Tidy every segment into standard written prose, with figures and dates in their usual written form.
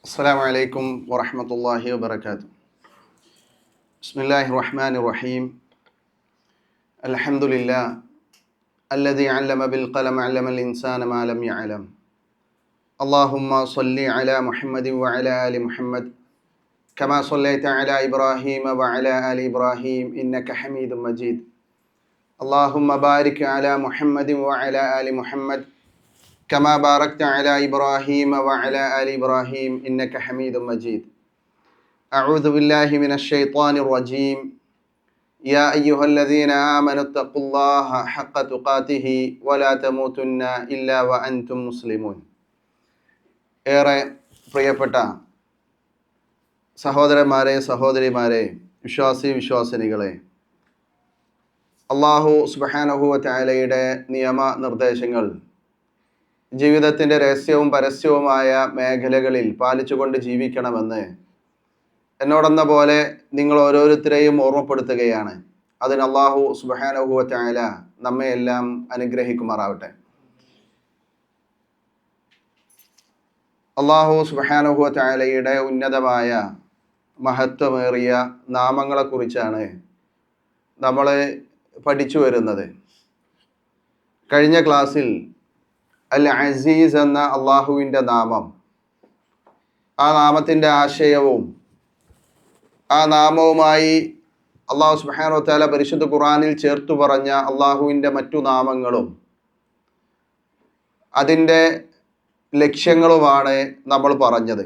السلام عليكم ورحمة الله وبركاته. بسم الله الرحمن الرحيم. الحمد لله الذي علم بالقلم علم الإنسان ما لم يعلم. اللهم صل على محمد وعلى آل محمد كما صليت على إبراهيم وعلى آل إبراهيم إنك حميد مجيد. اللهم بارك على محمد وعلى آل محمد كما باركت على إبراهيم وعلى آل إبراهيم إنك حميد مجيد. أعوذ بالله من الشيطان الرجيم. يا أيها الذين آمنوا اتقوا الله حق تقاته ولا تموتن إلا وأنتم مسلمون. ഏറെ പ്രിയപ്പെട്ട സഹോദരന്മാരെ, സഹോദരിമാരെ, വിശ്വാസിനികളെ, അല്ലാഹു സുബ്ഹാനഹു വ തആലയുടെ നിയമ നിർദ്ദേശങ്ങൾ ജീവിതത്തിൻ്റെ രഹസ്യവും പരസ്യവുമായ മേഖലകളിൽ പാലിച്ചുകൊണ്ട് ജീവിക്കണമെന്ന് എന്നോടെന്ന പോലെ നിങ്ങൾ ഓരോരുത്തരെയും ഓർമ്മപ്പെടുത്തുകയാണ്. അതിന് അല്ലാഹു സുബ്ഹാനഹു വ തആല നമ്മെ എല്ലാം അനുഗ്രഹിക്കുമാറാവട്ടെ. അല്ലാഹു സുബ്ഹാനഹു വ തആലയുടെ ഉന്നതമായ മഹത്വമേറിയ നാമങ്ങളെക്കുറിച്ചാണ് നമ്മൾ പഠിച്ചു വരുന്നത്. കഴിഞ്ഞ ക്ലാസ്സിൽ അൽ അസീസ് എന്ന അള്ളാഹുവിൻ്റെ നാമം, ആ നാമത്തിൻ്റെ ആശയവും ആ നാമവുമായി അല്ലാഹു സുബ്ഹാനഹു വ തആല പരിശുദ്ധ ഖുർആനിൽ ചേർത്തു പറഞ്ഞ അള്ളാഹുവിൻ്റെ മറ്റു നാമങ്ങളും അതിൻ്റെ ലക്ഷ്യങ്ങളുമാണ് നമ്മൾ പറഞ്ഞത്.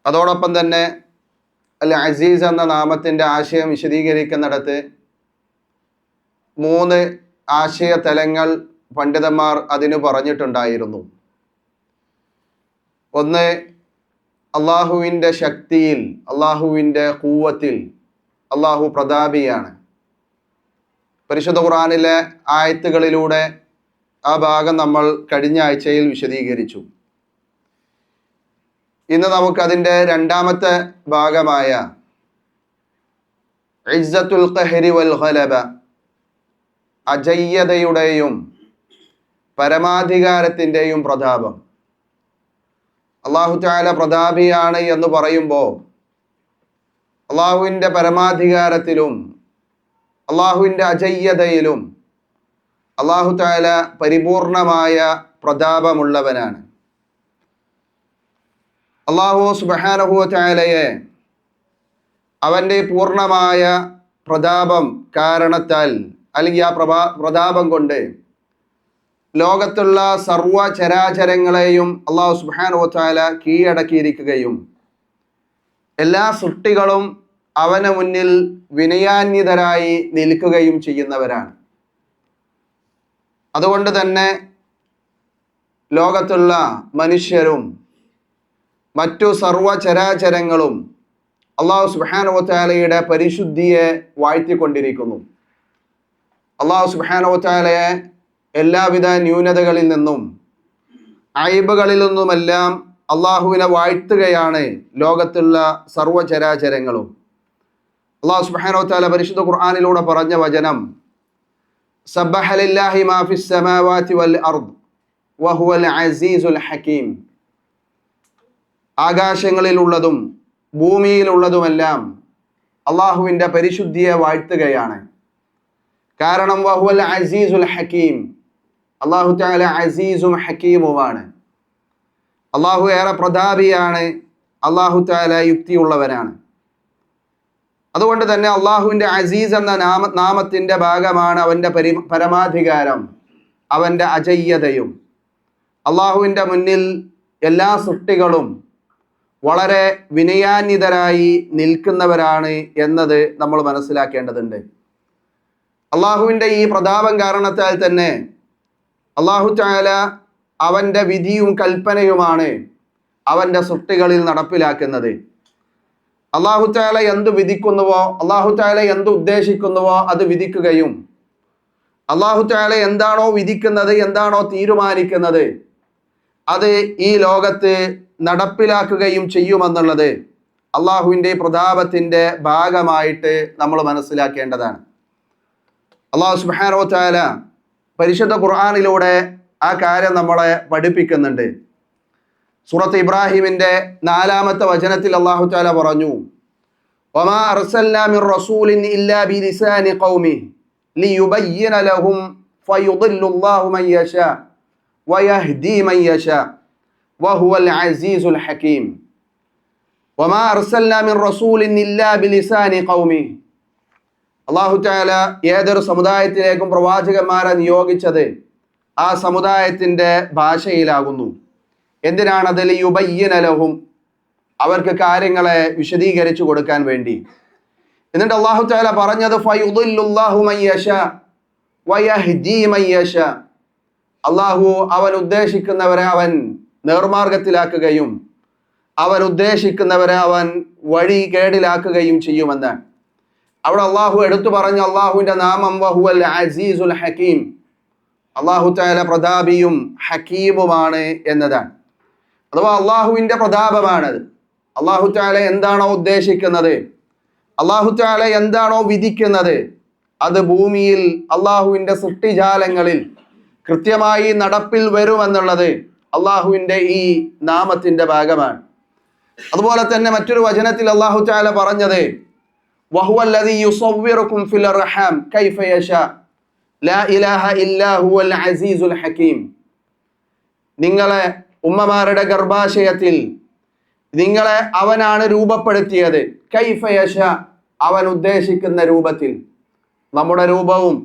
അതോടൊപ്പം തന്നെ അൽ അസീസ് എന്ന നാമത്തിൻ്റെ ആശയം വിശദീകരിക്കുന്നിടത്ത് 3 ആശയ തലങ്ങൾ പണ്ഡിതന്മാർ അതിന് പറഞ്ഞിട്ടുണ്ടായിരുന്നു. ഒന്ന്, അള്ളാഹുവിൻ്റെ ശക്തിയിൽ, അള്ളാഹുവിൻ്റെ ഖുവ്വത്തിൽ അള്ളാഹു പ്രതാപിയാണ്. പരിശുദ്ധ ഖുർആനിലെ ആയത്തുകളിലൂടെ ആ ഭാഗം നമ്മൾ കഴിഞ്ഞ ആഴ്ചയിൽ വിശദീകരിച്ചു. ഇന്ന് നമുക്കതിൻ്റെ രണ്ടാമത്തെ ഭാഗമായ ഇസ്സത്തുൽ ഖഹരി വൽ ഖലബ, അജയ്യതയുടെയും പരമാധികാരത്തിൻ്റെയും പ്രതാപം. അല്ലാഹു തആല പ്രതാപിയാണ് എന്ന് പറയുമ്പോൾ അള്ളാഹുവിൻ്റെ പരമാധികാരത്തിലും അള്ളാഹുവിൻ്റെ അജയ്യതയിലും അല്ലാഹു തആല പരിപൂർണമായ പ്രതാപമുള്ളവനാണ്. അല്ലാഹു സുബ്ഹാനഹു വ തആലയെ അവൻ്റെ പൂർണ്ണമായ പ്രതാപം കാരണത്താൽ, അല്ലെങ്കിൽ ആ പ്രതാപം കൊണ്ട് ലോകത്തുള്ള സർവ ചരാചരങ്ങളെയും അല്ലാഹു സുബ്ഹാനഹു വ തആല കീഴടക്കിയിരിക്കുകയും എല്ലാ സൃഷ്ടികളും അവന് മുന്നിൽ വിനയാന്വിതരായി നിൽക്കുകയും ചെയ്യുന്നവരാണ്. അതുകൊണ്ട് തന്നെ ലോകത്തുള്ള മനുഷ്യരും മറ്റു സർവ ചരാചരങ്ങളും അല്ലാഹു സുബ്ഹാനഹു വ തആലയുടെ പരിശുദ്ധിയെ വാഴ്ത്തിക്കൊണ്ടിരിക്കുന്നു. അല്ലാഹു സുബ്ഹാനഹു വ തആലയെ എല്ലാവിധ ന്യൂനതകളിൽ നിന്നും അയ്ബുകളിൽ നിന്നുമെല്ലാം അള്ളാഹുവിനെ വാഴ്ത്തുകയാണ് ലോകത്തുള്ള സർവ്വചരാചരങ്ങളും. അല്ലാഹു സുബ്ഹാനഹു വ തആല പരിശുദ്ധ ഖുർആനിലൂടെ പറഞ്ഞ വചനം, സബ്ബഹ ലില്ലാഹി മാ ഫിസ് സമാവാതി വൽ അർദ് വഹുവൽ അസീസുൽ ഹകീം. ആകാശങ്ങളിലുള്ളതും ഭൂമിയിലുള്ളതുമെല്ലാം അള്ളാഹുവിൻ്റെ പരിശുദ്ധിയെ വാഴ്ത്തുകയാണ്. കാരണം വഹുവൽ അസീസുൽ ഹകീം, അല്ലാഹു തആല അസീസും ഹകീമുമാണ്. അല്ലാഹു ഏറെ പ്രതാപിയാണ്, അല്ലാഹു തആല യുക്തിയുള്ളവനാണ്. അതുകൊണ്ട് തന്നെ അള്ളാഹുവിൻ്റെ അസീസ് എന്ന നാമത്തിൻ്റെ ഭാഗമാണ് അവൻ്റെ പരമാധികാരം, അവൻ്റെ അജയ്യതയും. അള്ളാഹുവിൻ്റെ മുന്നിൽ എല്ലാ സൃഷ്ടികളും വളരെ വിനയാന്വിതരായി നിൽക്കുന്നവരാണ് എന്നത് നമ്മൾ മനസ്സിലാക്കേണ്ടതുണ്ട്. അള്ളാഹുവിൻ്റെ ഈ പ്രതാപം കാരണത്താൽ തന്നെ അല്ലാഹു തആല അവൻ്റെ വിധിയും കൽപ്പനയുമാണ് അവൻ്റെ സൃഷ്ടികളിൽ നടപ്പിലാക്കുന്നത്. അല്ലാഹു തആല എന്തു വിധിക്കുന്നുവോ, അല്ലാഹു തആല എന്തു ഉദ്ദേശിക്കുന്നുവോ അത് വിധിക്കുകയും അല്ലാഹു തആല എന്താണോ വിധിക്കുന്നത്, എന്താണോ തീരുമാനിക്കുന്നത് അത് ഈ ലോകത്ത് നടപ്പിലാക്കുകയും ചെയ്യുമെന്നുള്ളത് അള്ളാഹുവിൻ്റെ പ്രതാപത്തിൻ്റെ ഭാഗമായിട്ട് നമ്മൾ മനസ്സിലാക്കേണ്ടതാണ്. അല്ലാഹു സുബ്ഹാനഹു വ തആല പരിശുദ്ധ ഖുർആനിലൂടെ ആ കാര്യം നമ്മളെ പഠിപ്പിക്കുന്നുണ്ട്. സൂറത്ത് ഇബ്രാഹിമിന്റെ 4-ാമത്തെ വചനത്തിൽ അല്ലാഹു തആല പറഞ്ഞു, വമാ അർസൽനാ മിർ റസൂലിൻ ഇല്ലാ ബിലിസാനി ഖൗമി ലിയുബയ്യിന ലഹും ഫയുദില്ലുല്ലാഹു മൻ യശാ വയഹ്ദി മൻ യശാ വഹുവൽ അസീസുൽ ഹകീം. വമാ അർസൽനാ മിർ റസൂലിൻ ഇല്ലാ ബിലിസാനി ഖൗമി. അല്ലാഹു തആല ഏതൊരു സമുദായത്തിലേക്കും പ്രവാചകന്മാരെ നിയോഗിച്ചത് ആ സമുദായത്തിന്റെ ഭാഷയിലാകുന്നു. എന്തിനാണത്? ലിയുബയ്യിന ലഹും, അവർക്ക് കാര്യങ്ങളെ വിശദീകരിച്ചു കൊടുക്കാൻ വേണ്ടി. എന്നിട്ട് അല്ലാഹു തആല പറഞ്ഞത് ഫയുദില്ലുല്ലാഹു മൻ യശാ വയഹ്ദി മൻ യശാ. അല്ലാഹു അവൻ ഉദ്ദേശിക്കുന്നവരെ അവൻ നേർമാർഗത്തിലാക്കുകയും അവൻ ഉദ്ദേശിക്കുന്നവരെ അവൻ വഴി കേടിലാക്കുകയും ചെയ്യുമെന്നാണ്. അവിടെ അല്ലാഹു എടുത്തു പറഞ്ഞ അല്ലാഹുവിന്റെ നാമം വഹുവൽ അസീസുൽ ഹകീം. അല്ലാഹു തആല പ്രതാപിയും ഹക്കീമുമാണ് എന്നതാണ്. അഥവാ അള്ളാഹുവിന്റെ പ്രതാപമാണത്. അല്ലാഹു തആല എന്താണോ ഉദ്ദേശിക്കുന്നത്, അല്ലാഹു തആല എന്താണോ വിധിക്കുന്നത്, അത് ഭൂമിയിൽ അള്ളാഹുവിന്റെ സൃഷ്ടിജാലങ്ങളിൽ കൃത്യമായി നടപ്പിൽ വരുമെന്നുള്ളത് അള്ളാഹുവിന്റെ ഈ നാമത്തിന്റെ ഭാഗമാണ്. അതുപോലെ തന്നെ മറ്റൊരു വചനത്തിൽ അല്ലാഹു തആല പറഞ്ഞത് വഹുവല്ലദീ യുസവ്വിറുകും ഫിൽ അർഹാം കൈഫ യശാ ലാ ഇലാഹ ഇല്ലാ ഹുവൽ അസീസുൽ ഹകീം. നിങ്ങളെ ഉമ്മമാരുടെ ഗർഭാശയത്തിൽ നിങ്ങളെ അവനാണ് രൂപപ്പെടുത്തിയത്. കൈഫ യശാ, അവൻ ഉദ്ദേശിക്കുന്ന രൂപത്തിൽ. നമ്മുടെ രൂപവും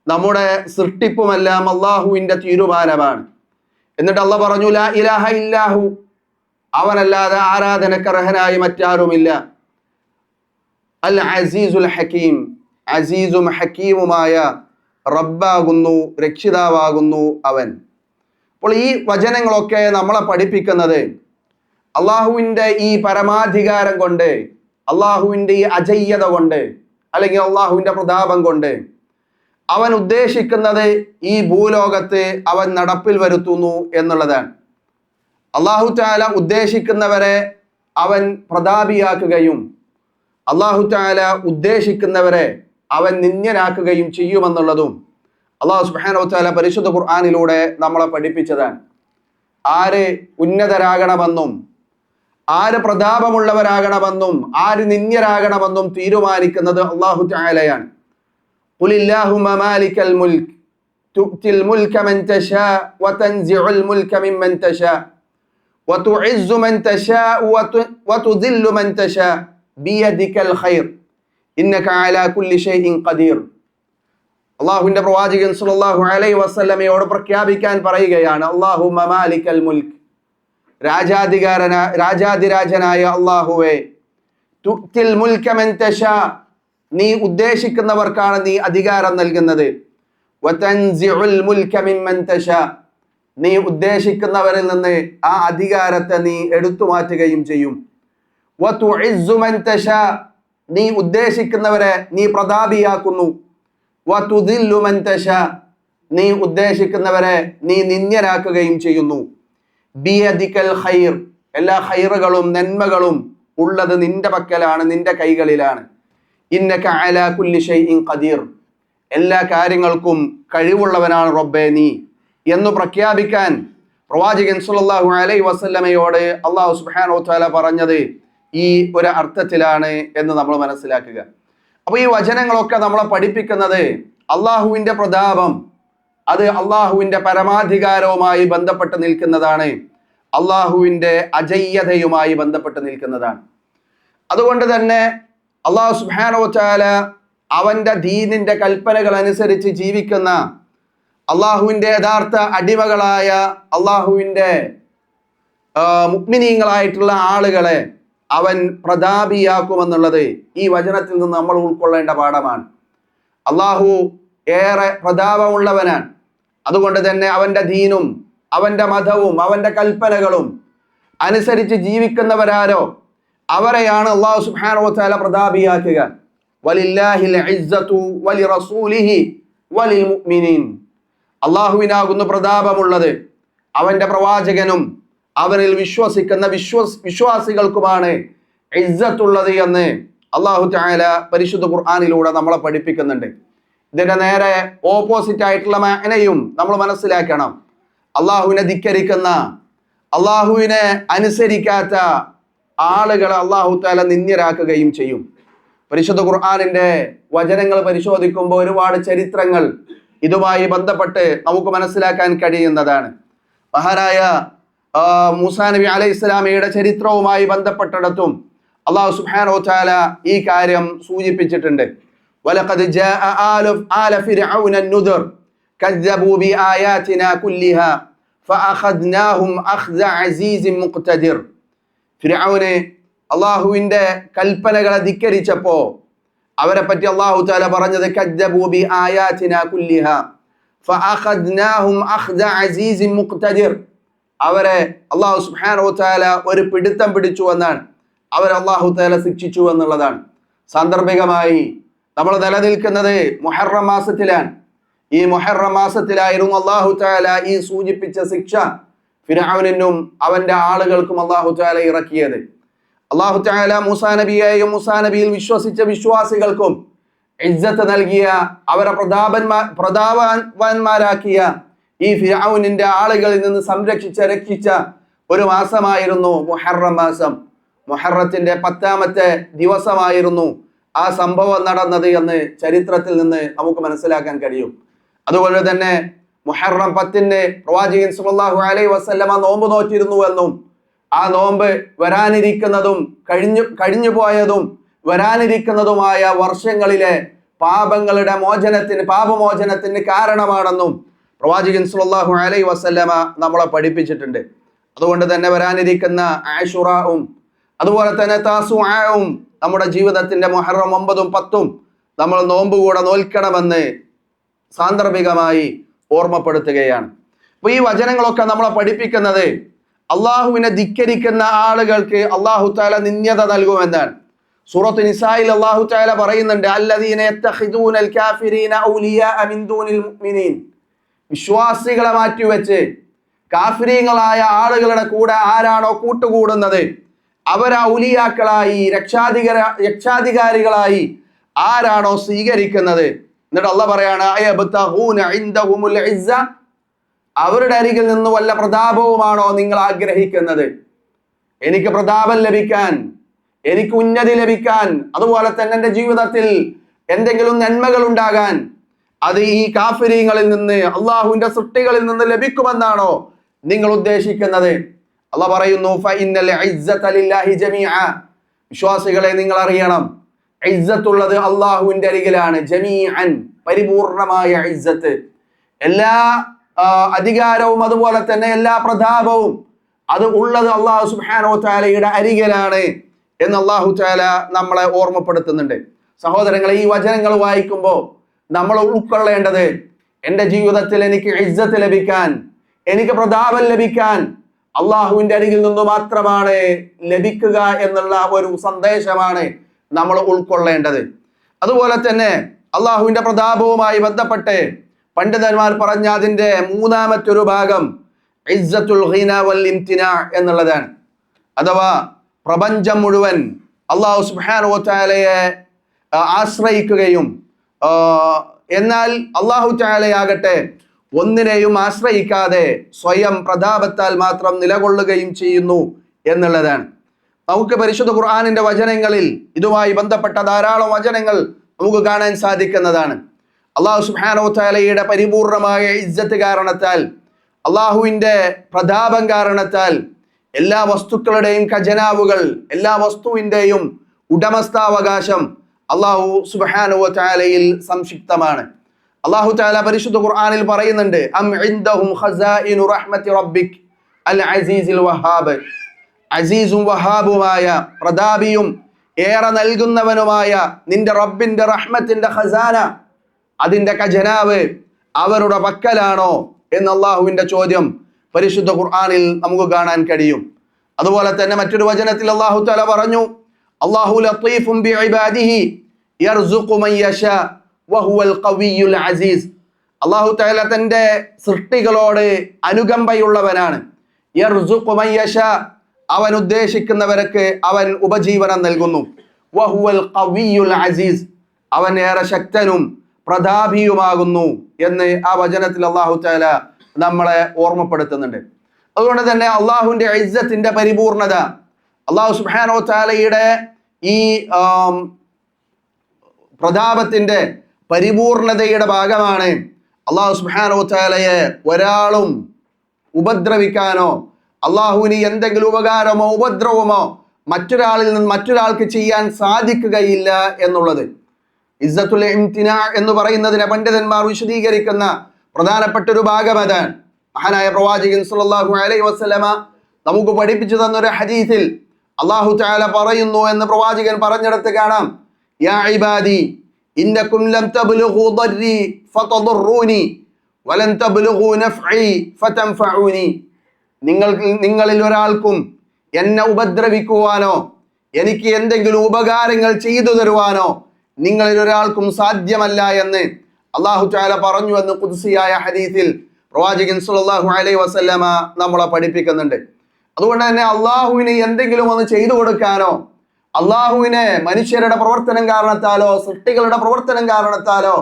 നമ്മുടെ സൃഷ്ടിപ്പുമെല്ലാം അള്ളാഹുവിന്റെ തീരുമാനമാണ്. എന്നിട്ട് അള്ളാഹ് പറഞ്ഞു ലാ ഇലാഹ ഇല്ലാഹു, അവനല്ലാതെ ആരാധനക്കർഹനായി മറ്റാരുമില്ല. അൽ അസീസുൽ ഹകീം, അസീസും ഹക്കീമുമായ റബ്ബാകുന്നു, രക്ഷിതാവാകുന്നു അവൻ. അപ്പോൾ ഈ വചനങ്ങളൊക്കെ നമ്മളെ പഠിപ്പിക്കുന്നത് അള്ളാഹുവിൻ്റെ ഈ പരമാധികാരം കൊണ്ട്, അള്ളാഹുവിൻ്റെ ഈ അജയ്യത കൊണ്ട്, അല്ലെങ്കിൽ അള്ളാഹുവിൻ്റെ പ്രതാപം കൊണ്ട് അവൻ ഉദ്ദേശിക്കുന്നത് ഈ ഭൂലോകത്ത് അവൻ നടപ്പിൽ വരുത്തുന്നു എന്നുള്ളതാണ്. അല്ലാഹു തആല ഉദ്ദേശിക്കുന്നവരെ അവൻ പ്രതാപിയാക്കുകയും അല്ലാഹു തആല ഉദ്ദേശിക്കുന്നവരെ അവൻ നിന്ദ്യനാക്കുകയും ചെയ്യുമെന്നുള്ളതും അല്ലാഹു സുബ്ഹാനഹു വ തആല പരിശുദ്ധ ഖുർആനിലൂടെ നമ്മളെ പഠിപ്പിച്ചതാണ്. ആര് ഉന്നതരാകണമെന്നും ആര് പ്രതാപമുള്ളവരാകണമെന്നും ആര് നിന്ദ്യരാകണമെന്നും തീരുമാനിക്കുന്നത് അല്ലാഹു തആലയാണ്. ഖുലില്ലാഹുമ്മ മാലിക്കൽ മുൽക്ക് തു'തിൽ മുൽക മൻ തശാ വതൻസിഉൽ മുൽക മിമ്മൻ തശാ വതുഇസ്സു മൻ തശാ വതുദില്ലു മൻ തശാ ബിയദികൽ ഖൈർ ഇന്നക അലാ കുല്ലി ഷൈഇൻ ഖദീർ. അല്ലാഹുവിന്റെ പ്രവാചകൻ സല്ലല്ലാഹു അലൈഹി വസല്ലമയോട് പ്രഖ്യാപിക്കാൻ പറയുകയാണ്, അല്ലാഹുമ്മ മാലിക്കൽ മുൽക്ക്, രാജാതിരാജനായ അല്ലാഹുവേ, തു'തിൽ മുൽക മൻ തശാ, നീ ഉദ്ദേശിക്കുന്നവർക്കാണ് നീ അധികാരം നൽകുന്നത്. വതൻസിഉൽ മുൽക മിമ്മൻ തശാ, നീ ഉദ്ദേശിക്കുന്നവരിൽ നിന്ന് ആ അധികാരത്തെ നീ എടുത്തു മാറ്റുകയും ചെയ്യും. വതുഇസ്സു മൻ തശാ, നീ ഉദ്ദേശിക്കുന്നവരെ നീ പ്രതാപിയാക്കുന്നു. വതുദില്ലു മൻ തശാ, നീ ഉദ്ദേശിക്കുന്നവരെ നീ നിന്ദ്യരാക്കുകയും ചെയ്യുന്നു. ബിയദികൽ ഖൈർ, എല്ലാ ഖൈറുകളും നന്മകളും ഉള്ളത് നിന്റെ പക്കലാണ്, നിന്റെ കൈകളിലാണ്. ഇന്നക അലാ കുല്ലി ഷൈഇൻ ഖദീർ, എല്ലാ കാര്യങ്ങൾക്കും കഴിവുള്ളവനാണ് റബ്ബേ നീ എന്ന് പ്രഖ്യാപിക്കാൻ പ്രവാചകൻ സല്ലല്ലാഹു അലൈഹി വസല്ലമയോട് അല്ലാഹു സുബ്ഹാനഹു വ തആല പറഞ്ഞത് ഈ ഒരു അർത്ഥത്തിലാണ് എന്ന് നമ്മൾ മനസ്സിലാക്കുക. അപ്പൊ ഈ വചനങ്ങളൊക്കെ നമ്മളെ പഠിപ്പിക്കുന്നത് അള്ളാഹുവിന്റെ പ്രതാപം അത് അള്ളാഹുവിന്റെ പരമാധികാരവുമായി ബന്ധപ്പെട്ട് നിൽക്കുന്നതാണ്, അള്ളാഹുവിന്റെ അജയ്യതയുമായി ബന്ധപ്പെട്ട് നിൽക്കുന്നതാണ്. അതുകൊണ്ട് തന്നെ അല്ലാഹു സുബ്ഹാനഹു വ തആല അവന്റെ ദീനിന്റെ കൽപ്പനകൾ അനുസരിച്ച് ജീവിക്കുന്ന അള്ളാഹുവിന്റെ യഥാർത്ഥ അടിമകളായ അള്ളാഹുവിന്റെ മുഅ്മിനീങ്ങളായിട്ടുള്ള ആളുകളെ അവൻ പ്രതാപിയാക്കുമെന്നുള്ളത് ഈ വചനത്തിൽ നിന്ന് നമ്മൾ ഉൾക്കൊള്ളേണ്ട പാഠമാണ്. അള്ളാഹു ഏറെ പ്രതാപമുള്ളവനാണ്. അതുകൊണ്ട് തന്നെ അവന്റെ ദീനും അവന്റെ മതവും അവന്റെ കൽപ്പനകളും അനുസരിച്ച് ജീവിക്കുന്നവരാരോ അവരെയാണ് അല്ലാഹു സുബ്ഹാനഹു വ തആല പ്രതാപിയാക്കുക. വലില്ലാഹിൽ ഇസ്സതു വലിറസൂലിഹി വലിൽ മുഅ്മിനീൻ, അള്ളാഹുവിനാകുന്നു പ്രതാപമുള്ളത്, അവന്റെ പ്രവാചകനും അവനിൽ വിശ്വസിക്കുന്ന വിശ്വാസികൾക്കുമാണ് ഇസ്സത്തുള്ളത് എന്ന് അല്ലാഹു തആല പരിശുദ്ധ ഖുർആനിലൂടെ നമ്മളെ പഠിപ്പിക്കുന്നുണ്ട്. ഇതിന്റെ നേരെ ഓപ്പോസിറ്റ് ആയിട്ടുള്ള മഅനയും നമ്മൾ മനസ്സിലാക്കണം. അള്ളാഹുവിനെ ധിക്കരിക്കുന്ന, അള്ളാഹുവിനെ അനുസരിക്കാത്ത ആളുകളെ അള്ളാഹു തആല നിന്ദ്യരാക്കുകയും ചെയ്യും. പരിശുദ്ധ ഖുർആനിന്റെ വചനങ്ങൾ പരിശോധിക്കുമ്പോൾ ഒരുപാട് ചരിത്രങ്ങൾ ഇതുമായി ബന്ധപ്പെട്ട് നമുക്ക് മനസ്സിലാക്കാൻ കഴിയുന്നതാണ്. മഹാനായ മൂസാ നബി അലൈഹി ഇസ്ലാമയുടെ ചരിത്രവുമായി ബന്ധപ്പെട്ടിടത്തും അള്ളാഹു സുബ്ഹാനഹു വ തആല ഈ കാര്യം സൂചിപ്പിച്ചിട്ടുണ്ട്. വലഖദ് ജാഅ ആല ഫിർഔന അൻ-നുദർ കദ്ദബൂ ബിആയാതിനാ കുല്ലിഹാ ഫഅഖദ്നാഹും അഖ്ദ അസീസിൻ മുഖ്തദിർ. ഫിർഔനെ അള്ളാഹുവിന്റെ കൽപ്പനകളെ ധിക്കരിച്ചപ്പോ അവരെ പറ്റി അള്ളാഹു തആല പറഞ്ഞത് കദ്ദബൂ ബിആയാതിനാ കുല്ലിഹാ ഫഅഖദ്നാഹും അഖ്ദ അസീസിൻ മുഖ്തദിർ. അവരെ അള്ളാഹു സുബ്ഹാനഹു വ തആല ഒരു പിടുത്തം പിടിച്ചു എന്നാണ്, അവരെ അള്ളാഹു തആല ശിക്ഷിച്ചു എന്നുള്ളതാണ്. സാന്ദർഭികമായി നമ്മൾ നിലനിൽക്കുന്നത് മുഹറം മാസത്തിലാണ്. ഈ മുഹറം മാസത്തിലായിരുന്നു അള്ളാഹു തആല ഈ സൂചിപ്പിച്ച ശിക്ഷ ഫിർഔനിനും അവന്റെ ആളുകൾക്കും അള്ളാഹു തആല ഇറക്കിയത്. അള്ളാഹു തആല മൂസാ നബിയെയും മൂസാ നബിയിൽ വിശ്വസിച്ച വിശ്വാസികൾക്കും ഇസ്സത്ത് നൽകിയ, അവരെ പ്രതാപവാന്മാരാക്കിയ ഈ ഫിർഔനിന്റെ ആളുകളിൽ നിന്ന് രക്ഷിച്ച ഒരു മാസമായിരുന്നു മുഹറം മാസം. മുഹറത്തിന്റെ 10ാമത്തെ ദിവസമായിരുന്നു ആ സംഭവം നടന്നത് എന്ന് ചരിത്രത്തിൽ നിന്ന് നമുക്ക് മനസ്സിലാക്കാൻ കഴിയും. അതുപോലെ തന്നെ മുഹറം 10-ന് പ്രവാചകൻ സല്ലല്ലാഹു അലൈഹി വസല്ലമ നോമ്പ് നോറ്റിരുന്നുവെന്നും ആ നോമ്പ് വരാനിരിക്കുന്നതും കഴിഞ്ഞു പോയതും വരാനിരിക്കുന്നതുമായ വർഷങ്ങളിലെ പാപമോചനത്തിന് കാരണമാണെന്നും പ്രവാചകൻ സല്ലല്ലാഹു അലൈഹി വസല്ലമ നമ്മളെ പഠിപ്പിച്ചിട്ടുണ്ട്. അതുകൊണ്ട് തന്നെ വരാനിരിക്കുന്ന ആശുറാവും അതുപോലെ തന്നെ താസുആവും നമ്മുടെ ജീവിതത്തിന്റെ മുഹറം 9-ഉം 10-ഉം നമ്മൾ നോമ്പ് കൂടെ നോൽക്കണമെന്ന് സാന്ദർഭികമായി ഓർമ്മപ്പെടുത്തുകയാണ്. അപ്പൊ ഈ വചനങ്ങളൊക്കെ നമ്മളെ പഠിപ്പിക്കുന്നത് അള്ളാഹുവിനെ ധിക്കരിക്കുന്ന ആളുകൾക്ക് അള്ളാഹു തആല നിന്ദ്യത നൽകുമെന്നാണ്. സൂറത്ത് നിസായിൽ അള്ളാഹു തആല പറയുന്നുണ്ട്, അല്ലദീന യത്തഖിദൂനൽ കാഫിരീന ഔലിയാഅ മിൻ ദൂനിൽ മുഅ്മിനീൻ. വിശ്വാസികളെ മാറ്റിവെച്ച് കാഫിരീങ്ങളായ ആളുകളുടെ കൂടെ ആരാണോ കൂട്ടുകൂടുന്നത് അവരെ ഔലിയാക്കളായി രക്ഷാധികാരികളായി ആരാണോ സ്വീകരിക്കുന്നത്, എന്നിട്ട് അള്ളാഹ് പറയാണ് അയബ്തഗൂന ഇൻദഹുമുൽ ഇസ്സ, അവരുടെ അരികിൽ നിന്ന് വല്ല പ്രതാപവുമാണോ നിങ്ങൾ ആഗ്രഹിക്കുന്നത്? എനിക്ക് പ്രതാപം ലഭിക്കാൻ, എനിക്ക് ഉന്നതി ലഭിക്കാൻ, അതുപോലെ തന്നെ എൻ്റെ ജീവിതത്തിൽ എന്തെങ്കിലും നന്മകൾ ഉണ്ടാകാൻ അത് ഈ കാഫിരീങ്ങളിൽ നിന്ന്, അള്ളാഹുവിന്റെ സൃഷ്ടികളിൽ നിന്ന് ലഭിക്കുമെന്നാണോ നിങ്ങൾ ഉദ്ദേശിക്കുന്നത്? അള്ളാഹ് പറയുന്നു ഫഇന്നൽ ഇസ്സത ലില്ലാഹി ജമീഅ. വിശ്വാസികളെ നിങ്ങൾ അറിയണം, ഇസ്സത്തുള്ളത് അള്ളാഹുവിന്റെ അരികിലാണ്. ജമീഅൻ, പരിപൂർണമായ ഇസ്സത്ത്, എല്ലാ അധികാരവും അതുപോലെ തന്നെ എല്ലാ പ്രതാപവും അത് ഉള്ളത് അള്ളാഹു സുബ്ഹാനഹു വ തആലയുടെ അരികിലാണ് എന്ന് അള്ളാഹു തആല നമ്മളെ ഓർമ്മപ്പെടുത്തുന്നുണ്ട്. സഹോദരങ്ങളെ, ഈ വചനങ്ങൾ വായിക്കുമ്പോൾ നമ്മൾ ഉൾക്കൊള്ളേണ്ടത്, എൻ്റെ ജീവിതത്തിൽ എനിക്ക് ഇസ്സത്ത് ലഭിക്കാൻ, എനിക്ക് പ്രതാപം ലഭിക്കാൻ അള്ളാഹുവിന്റെ അരികിൽ നിന്ന് മാത്രമാണ് ലഭിക്കുക എന്നുള്ള ഒരു സന്ദേശമാണ് നമ്മൾ ഉൾക്കൊള്ളേണ്ടത്. അതുപോലെ തന്നെ അള്ളാഹുവിന്റെ പ്രതാപവുമായി ബന്ധപ്പെട്ട് പണ്ഡിതന്മാർ പറഞ്ഞ അതിന്റെ 3-മറ്റൊരു ഭാഗം ഇസ്സത്തുൽ ഗിന വൽ ഇംതിനാ എന്നുള്ളതാണ്. അഥവാ പ്രപഞ്ചം മുഴുവൻ അള്ളാഹു സുബ്ഹാനഹു വ തആലയെ ആശ്രയിക്കുകയും എന്നാൽ അള്ളാഹു തആലയാകട്ടെ ഒന്നിനെയും ആശ്രയിക്കാതെ സ്വയം പ്രതാപത്താൽ മാത്രം നിലകൊള്ളുകയും ചെയ്യുന്നു എന്നുള്ളതാണ്. നമുക്ക് പരിശുദ്ധ ഖുർആനിന്റെ വചനങ്ങളിൽ ഇതുമായി ബന്ധപ്പെട്ട ധാരാളം വചനങ്ങൾ നമുക്ക് കാണാൻ സാധിക്കുന്നതാണ്. അള്ളാഹു സുബ്ഹാനഹു വ തആലയുടെ പരിപൂർണമായ ഇസ്സത്ത് കാരണത്താൽ, അള്ളാഹുവിന്റെ പ്രതാപം കാരണത്താൽ എല്ലാ വസ്തുക്കളുടെയും ഖജനാവുകൾ, എല്ലാ വസ്തുവിന്റെയും ഉടമസ്ഥാവകാശം അള്ളാഹു സുബ്ഹാനഹു വ തആലയിൽ സംക്ഷിപ്തമാണ്. അള്ളാഹു തആല പരിശുദ്ധ ഖുർആനിൽ പറയുന്നുണ്ട്, അം ഇൻദഹും ഖസാഇനു റഹ്മത്തി റബ്ബിക് അൽ അസീസിൽ വഹാബ്. അസീസും വഹാബുമായ, പ്രതാപിയും ഏറെ നൽകുന്നവനുമായ നിന്റെ റബ്ബിന്റെ റഹ്മത്തിന്റെ ഖസാന, അതിന്റെ ഖജനാവ് അവരുടെ പക്കലാണോ എന്ന് അള്ളാഹുവിന്റെ ചോദ്യം പരിശുദ്ധ ഖുർആനിൽ നമുക്ക് കാണാൻ കഴിയും. അതുപോലെ തന്നെ മറ്റൊരു വചനത്തിൽ അള്ളാഹു തആല പറഞ്ഞു, അല്ലാഹു ലത്തീഫും ബിഇബാദിഹി യർസുഖു മൻ യശാ വഹുവൽ ഖവിയ്യുൽ അസീസ്. അള്ളാഹു തആല തന്റെ സൃഷ്ടികളോട് അനുകമ്പയുള്ളവനാണ്. യർസുഖു മൻ യശാ, അവൻ ഉദ്ദേശിക്കുന്നവർക്ക് അവൻ ഉപജീവനം നൽകുന്നു. വഹുവൽ ഖവിയ്യുൽ അസീസ്, അവൻ ഏറെ ശക്തനും പ്രതാപിയുമാകുന്നു എന്ന് ആ വചനത്തിൽ അള്ളാഹു തആല നമ്മളെ ഓർമ്മപ്പെടുത്തുന്നുണ്ട്. അതുകൊണ്ട് തന്നെ അള്ളാഹുവിന്റെ ഇസ്സത്തിന്റെ പരിപൂർണത, അള്ളാഹു സുബ്ഹാനഹു വ തആലയുടെ ഈ പ്രതാപത്തിന്റെ പരിപൂർണതയുടെ ഭാഗമാണ് അള്ളാഹു സുബ്ഹാനഹു വ തആലയെ ഒരാളും ഉപദ്രവിക്കാനോ അള്ളാഹുവിന് എന്തെങ്കിലും ഉപകാരമോ ഉപദ്രവമോ മറ്റൊരാളിൽ നിന്ന് മറ്റൊരാൾക്ക് ചെയ്യാൻ സാധിക്കുകയില്ല എന്നുള്ളത്. ഇസ്സത്തുൽ ഇംതിനാ എന്ന് പറയുന്നതിനെ പണ്ഡിതന്മാർ വിശദീകരിക്കുന്ന പ്രധാനപ്പെട്ട ഒരു ഭാഗം അതാണ്. മഹാനായ പ്രവാചകൻ സല്ലല്ലാഹു അലൈഹി വസല്ലമ നമുക്ക് പഠിപ്പിച്ചു തന്നൊരു ഹദീസിൽ അല്ലാഹു തആല പറയുന്നു എന്ന് പ്രവാചകൻ പറഞ്ഞിടത്ത് കാണാം, യാ ഇബാദി ഇന്നകും ലം തബ്ലുഗു ദർരി ഫതദറൂനി വലൻ തബ്ലുഗു നഫ്ഇ ഫതൻഫഉനി. നിങ്ങളിൽ ഒരാൾക്കും എന്നെ ഉപദ്രവിക്കുവാനോ എനിക്ക് എന്തെങ്കിലും ഉപകാരങ്ങൾ ചെയ്തു തരുവാനോ നിങ്ങളിൽ ഒരാൾക്കും സാധ്യമല്ല എന്ന് അല്ലാഹു തആല പറഞ്ഞു എന്ന് ഖുദ്സിയായ ഹദീസിൽ പ്രവാചകൻ സല്ലല്ലാഹു അലൈഹി വസല്ലമ നമ്മളെ പഠിപ്പിക്കുന്നുണ്ട്. അതുകൊണ്ട് തന്നെ അള്ളാഹുവിന് എന്തെങ്കിലും ഒന്ന് ചെയ്തു കൊടുക്കാനോ അള്ളാഹുവിനെ മനുഷ്യരുടെ പ്രവർത്തനം കാരണത്താലോ സൃഷ്ടികളുടെ പ്രവർത്തനം കാരണത്താലോ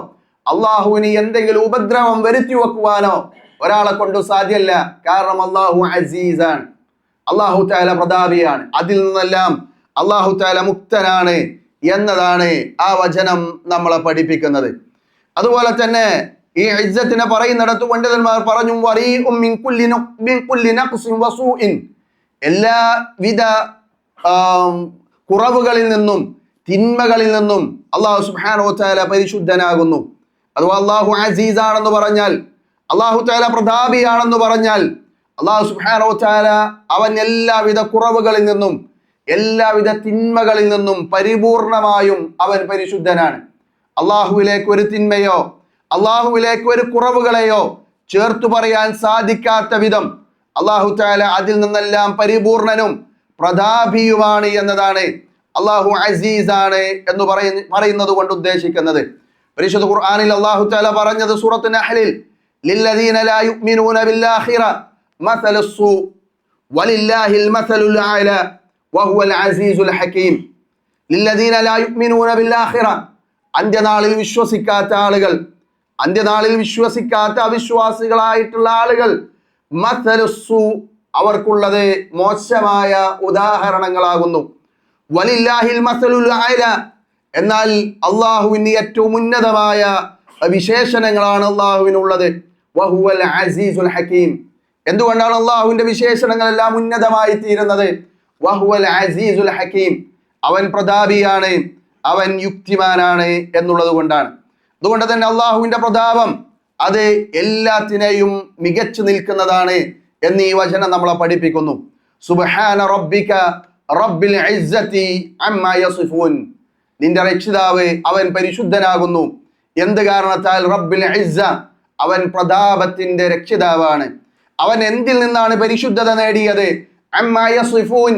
അള്ളാഹുവിന് എന്തെങ്കിലും ഉപദ്രവം വരുത്തി വെക്കുവാനോ ഒരാളെ കൊണ്ട് സാധ്യമല്ല. കാരണം അള്ളാഹു അസീസാണ്, അള്ളാഹു തആല പ്രതാപിയാണ്, അതിൽ നിന്നെല്ലാം അള്ളാഹു തആല മുക്തനാണ് എന്നതാണ് ആ വചനം നമ്മളെ പഠിപ്പിക്കുന്നത്. അതുപോലെ തന്നെ ഈ ഇസ്സത്തിനെ പറയുന്നിടത്ത് പണ്ഡിതന്മാർ പറഞ്ഞു, വറീഉം മിൻ കുല്ലി നഖ്സിൻ വസൂഇൻ, എല്ലാവിധ കുറവുകളിൽ നിന്നും തിന്മകളിൽ നിന്നും അള്ളാഹു സുബ്ഹാനഹു വ തആല പരിശുദ്ധനാകുന്നു. അഥവാ അള്ളാഹു അസീസാണെന്ന് പറഞ്ഞാൽ, അള്ളാഹു തആല പ്രതാപിയാണെന്ന് പറഞ്ഞാൽ അള്ളാഹു സുബ്ഹാനഹു വ തആല അവൻ എല്ലാവിധ കുറവുകളിൽ നിന്നും എല്ലാവിധ തിന്മകളിൽ നിന്നും പരിപൂർണമായും അവൻ പരിശുദ്ധനാണ്. അള്ളാഹുവിലേക്ക് ഒരു തിന്മയോ അള്ളാഹുവിലേക്ക് ഒരു കുറവുകളെയോ ചേർത്തു പറയാൻ സാധിക്കാത്ത വിധം അള്ളാഹു തആല അതിൽ നിന്നെല്ലാം പരിപൂർണനും പ്രതാപിയുമാണ് എന്നതാണ് അള്ളാഹു അസീസാണ് എന്ന് പറയുന്നത് കൊണ്ട് ഉദ്ദേശിക്കുന്നത്. പരിശുദ്ധ ഖുർആനിൽ അള്ളാഹു തആല പറഞ്ഞത് സൂറത്തുൽ നഹ്ലിൽ, ലില്ലദീന ലാ യുഅ്മിനൂന ബില്ലാഹിറ മസലുസ്സൂ വലില്ലാഹിൽ മസലുൽ അഅല വഹുവൽ അസീസുൽ ഹകീം. ലില്ലദീന ലാ യുഅ്മിനൂന ബില്ലാഹിറ, അന്ത്യനാളിൽ വിശ്വസിക്കാത്ത ആളുകൾ, അന്ത്യനാളിൽ വിശ്വസിക്കാത്ത അവിശ്വാസികളായിട്ടുള്ള ആളുകൾ, മസലുസ്സൂ, അവർക്കുള്ളത് മോശമായ ഉദാഹരണങ്ങളാകുന്നു. വലില്ലാഹിൽ മസലുൽ അഅല, എന്നാൽ അള്ളാഹുവിന് ഏറ്റവും ഉന്നതമായ വിശേഷണങ്ങളാണ് അള്ളാഹുവിനുള്ളത്. വഹുവൽ അസീസുൽ ഹകീം, എന്തുകൊണ്ടാണ് അള്ളാഹുവിന്റെ വിശേഷണങ്ങളെല്ലാം ഉന്നതമായി തീരുന്നത്? വഹുവൽ അസീസുൽ ഹകീം, അവൻ പ്രതാപിയാണ്, അവൻ യുക്തിമാനാണ് എന്നുള്ളത് കൊണ്ടാണ്. അതുകൊണ്ട് തന്നെ അള്ളാഹുവിന്റെ പ്രതാപം അത് എല്ലാത്തിനെയും മികച്ചു നിൽക്കുന്നതാണ് എന്ന് ഈ വചനം നമ്മളെ പഠിപ്പിക്കുന്നു. സുബ്ഹാന റബ്ബിക റബ്ബിൽ ഇസ്സതി അമ്മാ യസിഫൂൻ, നിന്റെ രക്ഷിതാവ് അവൻ പരിശുദ്ധനാകുന്നു. എന്ത് കാരണത്താൽ? റബ്ബിൽ ഇസ്സ, അവൻ പ്രതാപത്തിന്റെ രക്ഷിതാവാണ്. അവൻ എന്തിൽ നിന്നാണ് പരിശുദ്ധത നേടിയത്? അമ്മാ യസിഫൂൻ,